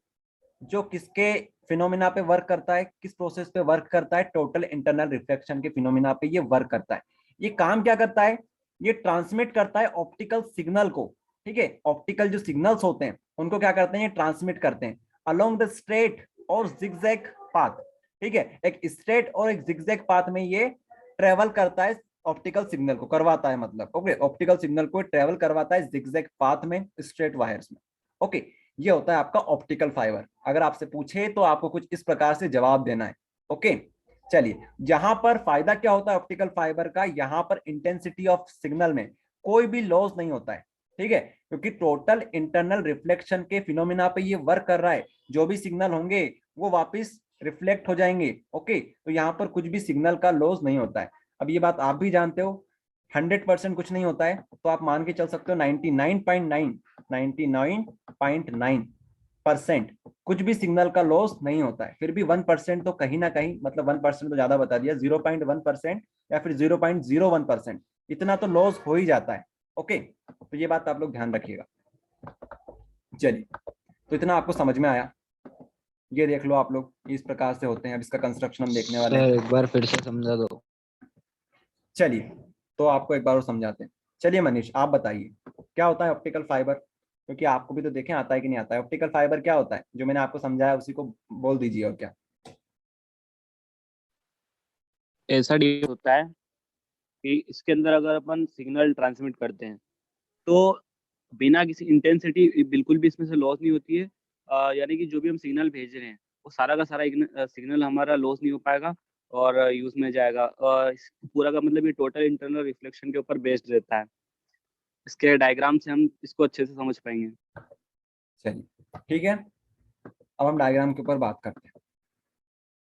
जो किसके phenomena पे work करता है, किस प्रोसेस पे वर्क करता है? टोटल इंटरनल रिफ्लेक्शन के फिनोमिना पे ये वर्क करता है। ये काम क्या करता है? ये ट्रांसमिट करता है ऑप्टिकल सिग्नल को ठीक है, ऑप्टिकल जो सिग्नल्स होते हैं उनको क्या करते हैं, ये ट्रांसमिट करते हैं अलोंग द स्ट्रेट और जिगजैग पाथ। ठीक है, एक स्ट्रेट और एक जिगजैग पाथ में ये ट्रेवल करता है, ऑप्टिकल सिग्नल को करवाता है, मतलब ओके, ऑप्टिकल सिग्नल को ट्रेवल करवाता है जिगजैग पाथ में, स्ट्रेट वायर्स में। ओके, ये होता है आपका ऑप्टिकल फाइबर। अगर आपसे पूछे तो आपको कुछ इस प्रकार से जवाब देना है। ओके, चलिए, यहां पर फायदा क्या होता है ऑप्टिकल फाइबर का, यहां पर इंटेंसिटी ऑफ सिग्नल में कोई भी लॉस नहीं होता है। ठीक है, क्योंकि टोटल इंटरनल रिफ्लेक्शन के फिनोमिना पे ये वर्क कर रहा है, जो भी सिग्नल होंगे वो वापस रिफ्लेक्ट हो जाएंगे। ओके, तो यहाँ पर कुछ भी सिग्नल का लॉस नहीं होता है। अब ये बात आप भी जानते हो, 100% कुछ नहीं होता है, तो आप मान के चल सकते हो 99.9 कुछ भी सिग्नल का लॉस नहीं होता है। फिर भी 1% तो कहीं ना कहीं, मतलब 1% तो ज्यादा बता दिया, 0.1% या फिर 0.01%, इतना तो लॉस हो ही जाता है। ओके, तो ये बात आप लोग ध्यान रखिएगा। चलिए, तो इतना आपको समझ में आया, ये देख लो आप लोग, इस प्रकार से होते हैं। अब इसका कंस्ट्रक्शन हम देखने वाले सर हैं। एक बार फिर से समझा दो। चलिए, तो आपको एक बार और समझाते हैं। चलिए मनीष, आप बताइए क्या होता है ऑप्टिकल फाइबर, क्योंकि आपको भी तो देखें आता है कि नहीं आता है। ऑप्टिकल फाइबर क्या होता है, जो मैंने आपको समझाया उसी को बोल दीजिए। और क्या? ऐसा डी होता है कि इसके अंदर अगर अपन सिग्नल ट्रांसमिट करते हैं तो बिना किसी इंटेंसिटी बिल्कुल भी इसमें से लॉस नहीं होती है। यानी कि जो भी हम सिग्नल भेज रहे हैं वो सारा का सारा सिग्नल हमारा लॉस नहीं हो पाएगा और यूज में जाएगा। पूरा का मतलब ये टोटल इंटरनल रिफ्लेक्शन के ऊपर बेस्ड रहता है। इसके डायग्राम से हम इसको अच्छे से समझ पाएंगे। चलिए ठीक है, अब हम डायग्राम के ऊपर बात करते हैं।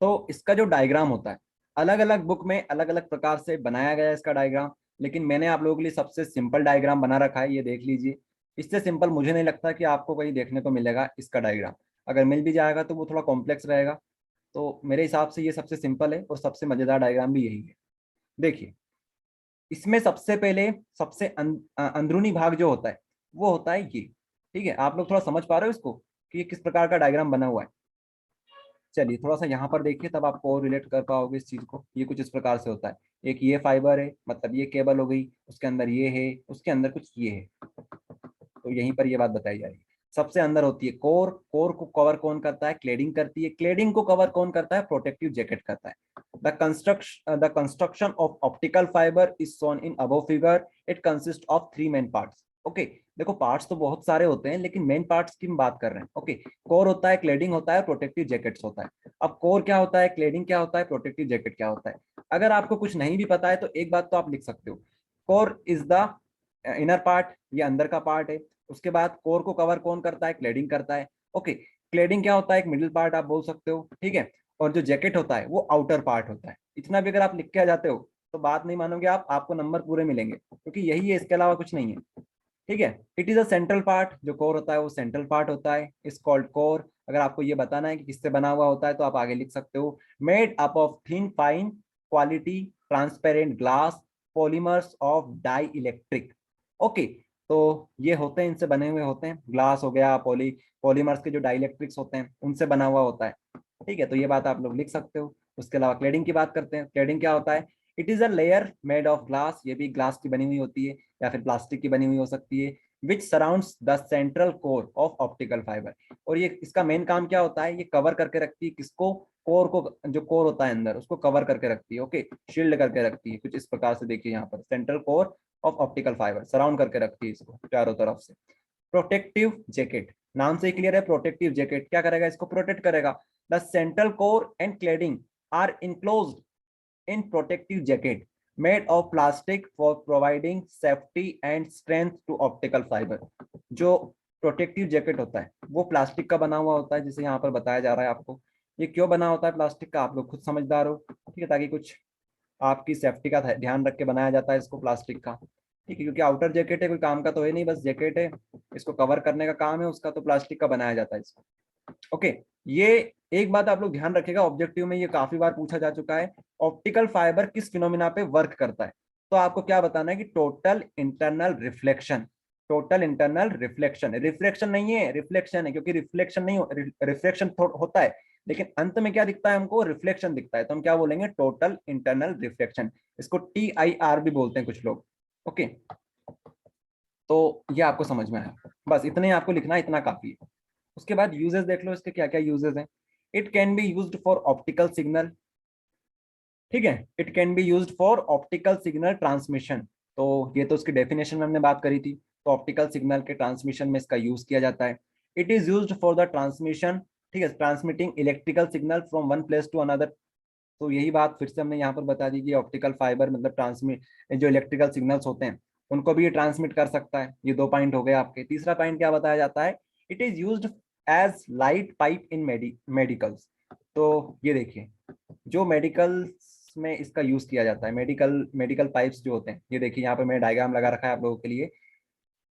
तो इसका जो डायग्राम होता है, अलग अलग बुक में अलग अलग प्रकार से बनाया गया है इसका डायग्राम, लेकिन मैंने आप लोगों के लिए सबसे सिंपल डायग्राम बना रखा है, ये देख लीजिए। इससे सिंपल मुझे नहीं लगता कि आपको कहीं देखने को मिलेगा इसका डायग्राम। अगर मिल भी जाएगा तो वो थोड़ा कॉम्प्लेक्स रहेगा। तो मेरे हिसाब से ये सबसे सिंपल है और सबसे मजेदार डायग्राम भी यही है। देखिए, इसमें सबसे पहले सबसे अंदरूनी भाग जो होता है वो होता है ये। ठीक है, आप लोग थोड़ा समझ पा रहे हो इसको कि ये किस प्रकार का डायग्राम बना हुआ है? चलिए थोड़ा सा यहाँ पर देखिए, तब आपको और रिलेट कर पाओगे इस चीज को। ये कुछ इस प्रकार से होता है, एक ये फाइबर है, मतलब ये केबल हो गई, उसके अंदर ये है, उसके अंदर कुछ ये है। तो यहीं पर ये बात बताई जा रही है। सबसे अंदर होती है कोर, कोर को कवर कौन करता है, क्लेडिंग करती है, क्लेडिंग को कवर कौन करता है, प्रोटेक्टिव जैकेट करता है। The construction of optical fibre is shown in above figure. It consist of 3 main parts. Okay, देखो पार्ट्स तो बहुत सारे होते हैं, लेकिन मेन पार्ट्स की हम बात कर रहे हैं। ओके, कोर होता है, क्लेडिंग होता है, प्रोटेक्टिव जैकेट्स होता है। अब कोर क्या होता है, क्लेडिंग क्या होता है, प्रोटेक्टिव जैकेट क्या होता है? अगर आपको कुछ नहीं भी पता है तो एक बात तो आप लिख सकते हो, core is the inner part, ये अंदर का पार्ट है। उसके बाद कोर को कवर कौन करता है, क्लेडिंग करता है। ओके, क्लेडिंग क्या होता है, एक मिडिल पार्ट आप बोल सकते हो। ठीक है, और जो जैकेट होता है वो आउटर पार्ट होता है। इतना भी अगर आप लिख के आ जाते हो तो बात नहीं मानोगे आप, आपको नंबर पूरे मिलेंगे, क्योंकि यही है, इसके अलावा कुछ नहीं है। ठीक है, it is a central part, जो कोर होता है वो सेंट्रल पार्ट होता है, इज कॉल्ड कोर। अगर आपको ये बताना है कि किससे बना हुआ होता है तो आप आगे लिख सकते हो, made up of thin fine quality transparent glass polymers of dielectric. Okay, तो ये होते हैं, इनसे बने हुए होते हैं, ग्लास हो गया, पॉलीमर्स के जो डाई इलेक्ट्रिक्स होते हैं उनसे बना हुआ होता है। ठीक है, तो ये बात आप लोग लिख सकते हो। उसके अलावा क्लेडिंग की बात करते हैं। क्लेडिंग क्या होता है, it is a layer made of glass, ये भी ग्लास की बनी हुई होती है या फिर प्लास्टिक की बनी हुई हो सकती है, which surrounds the central core of optical fibre. और ये इसका मेन काम क्या होता है, ये कवर करके रखती है किसको, कोर को, जो कोर होता है अंदर उसको कवर करके रखती है। ओके, शील्ड करके रखती है, कुछ इस प्रकार से देखिए यहाँ पर central core of optical fibre surround करके रखती है इसको चारों तरफ से। प्रोटेक्टिव जैकेट, नाम से ही क्लियर है, प्रोटेक्टिव जैकेट क्या करेगा, इसको प्रोटेक्ट करेगा। The central core and cladding are enclosed in protective jacket made of plastic for providing safety and strength to optical fiber। जो प्रोटेक्टिव जैकेट होता है वो प्लास्टिक का बना हुआ होता है, जिसे यहाँ पर बताया जा रहा है आपको। ये क्यों बना होता है प्लास्टिक का, आप लोग खुद समझदार हो। ठीक है, ताकि कुछ आपकी सेफ्टी का ध्यान रख के बनाया जाता है इसको प्लास्टिक का। ठीक है, क्योंकि आउटर जैकेट है, कोई काम का तो है नहीं, बस जैकेट है, इसको कवर करने का काम है उसका, तो प्लास्टिक का बनाया जाता है इसको। ओके, ये एक बात आप लोग ध्यान रखिएगा, ऑब्जेक्टिव में ये काफी बार पूछा जा चुका है, ऑप्टिकल फाइबर किस फिनोमिना पे वर्क करता है। तो आपको क्या बताना है कि total internal reflection, total internal reflection, reflection नहीं है रिफ्लेक्शन है, क्योंकि रिफ्लेक्शन नहीं रिफ्लेक्शन होता है, लेकिन अंत में क्या दिखता है हमको, रिफ्लेक्शन दिखता है, तो हम क्या बोलेंगे, टोटल इंटरनल रिफ्लेक्शन। इसको TIR भी बोलते हैं कुछ लोग। ओके, तो ये आपको समझ में आया, बस इतने ही आपको लिखना है, इतना काफी है। उसके बाद यूजेस देख लो, इसके क्या क्या यूजेस हैं। It can be used for optical signal, ठीक है, it can be used for optical signal transmission. तो ये तो उसकी डेफिनेशन में हमने बात करी थी, तो ऑप्टिकल सिग्नल के ट्रांसमिशन में इसका यूज किया जाता है। It is used for the transmission, ठीक है, transmitting electrical signal from one place to another. तो यही बात फिर से हमने यहाँ पर बता दी कि ऑप्टिकल फाइबर मतलब ट्रांसमिट, जो इलेक्ट्रिकल सिग्नल्स होते हैं उनको भी ये ट्रांसमिट कर सकता है। ये 2 पॉइंट हो गए आपके। तीसरा पॉइंट क्या बताया जाता है, it is used as light pipe in medicals. तो ये देखिए, जो मेडिकल्स में इसका यूज किया जाता है, मेडिकल पाइप्स जो होते हैं, ये देखिए यहाँ पे मैंने डायग्राम लगा रखा है आप लोगों के लिए।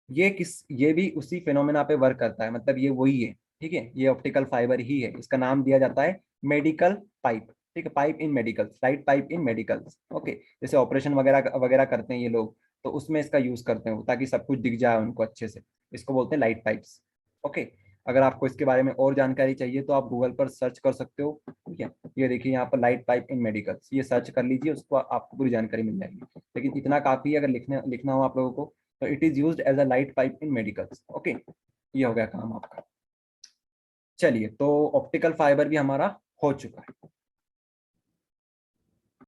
ये भी उसी फिनोमेना पे वर्क करता है, मतलब ये वही है, ठीक है, ये ऑप्टिकल फाइबर ही है। इसका नाम दिया जाता है मेडिकल पाइप, ठीक है, pipe in medicals, light pipe in medicals. Okay, जैसे ऑपरेशन वगैरह वगैरह करते हैं ये लोग, तो उसमें इसका यूज करते हैं ताकि सब कुछ दिख जाए उनको अच्छे से। इसको बोलते हैं लाइट पाइप्स। ओके, अगर आपको इसके बारे में और जानकारी चाहिए तो आप गूगल पर सर्च कर सकते हो, ठीक है। ये देखिए यहाँ पर लाइट पाइप इन मेडिकल्स, ये सर्च कर लीजिए, उसको आपको पूरी जानकारी मिल जाएगी। लेकिन इतना काफी है अगर लिखना हो आप लोगों को, तो it is used as a light pipe in medicals. Okay, ये हो गया काम आपका। चलिए, तो ऑप्टिकल फाइबर भी हमारा हो चुका है।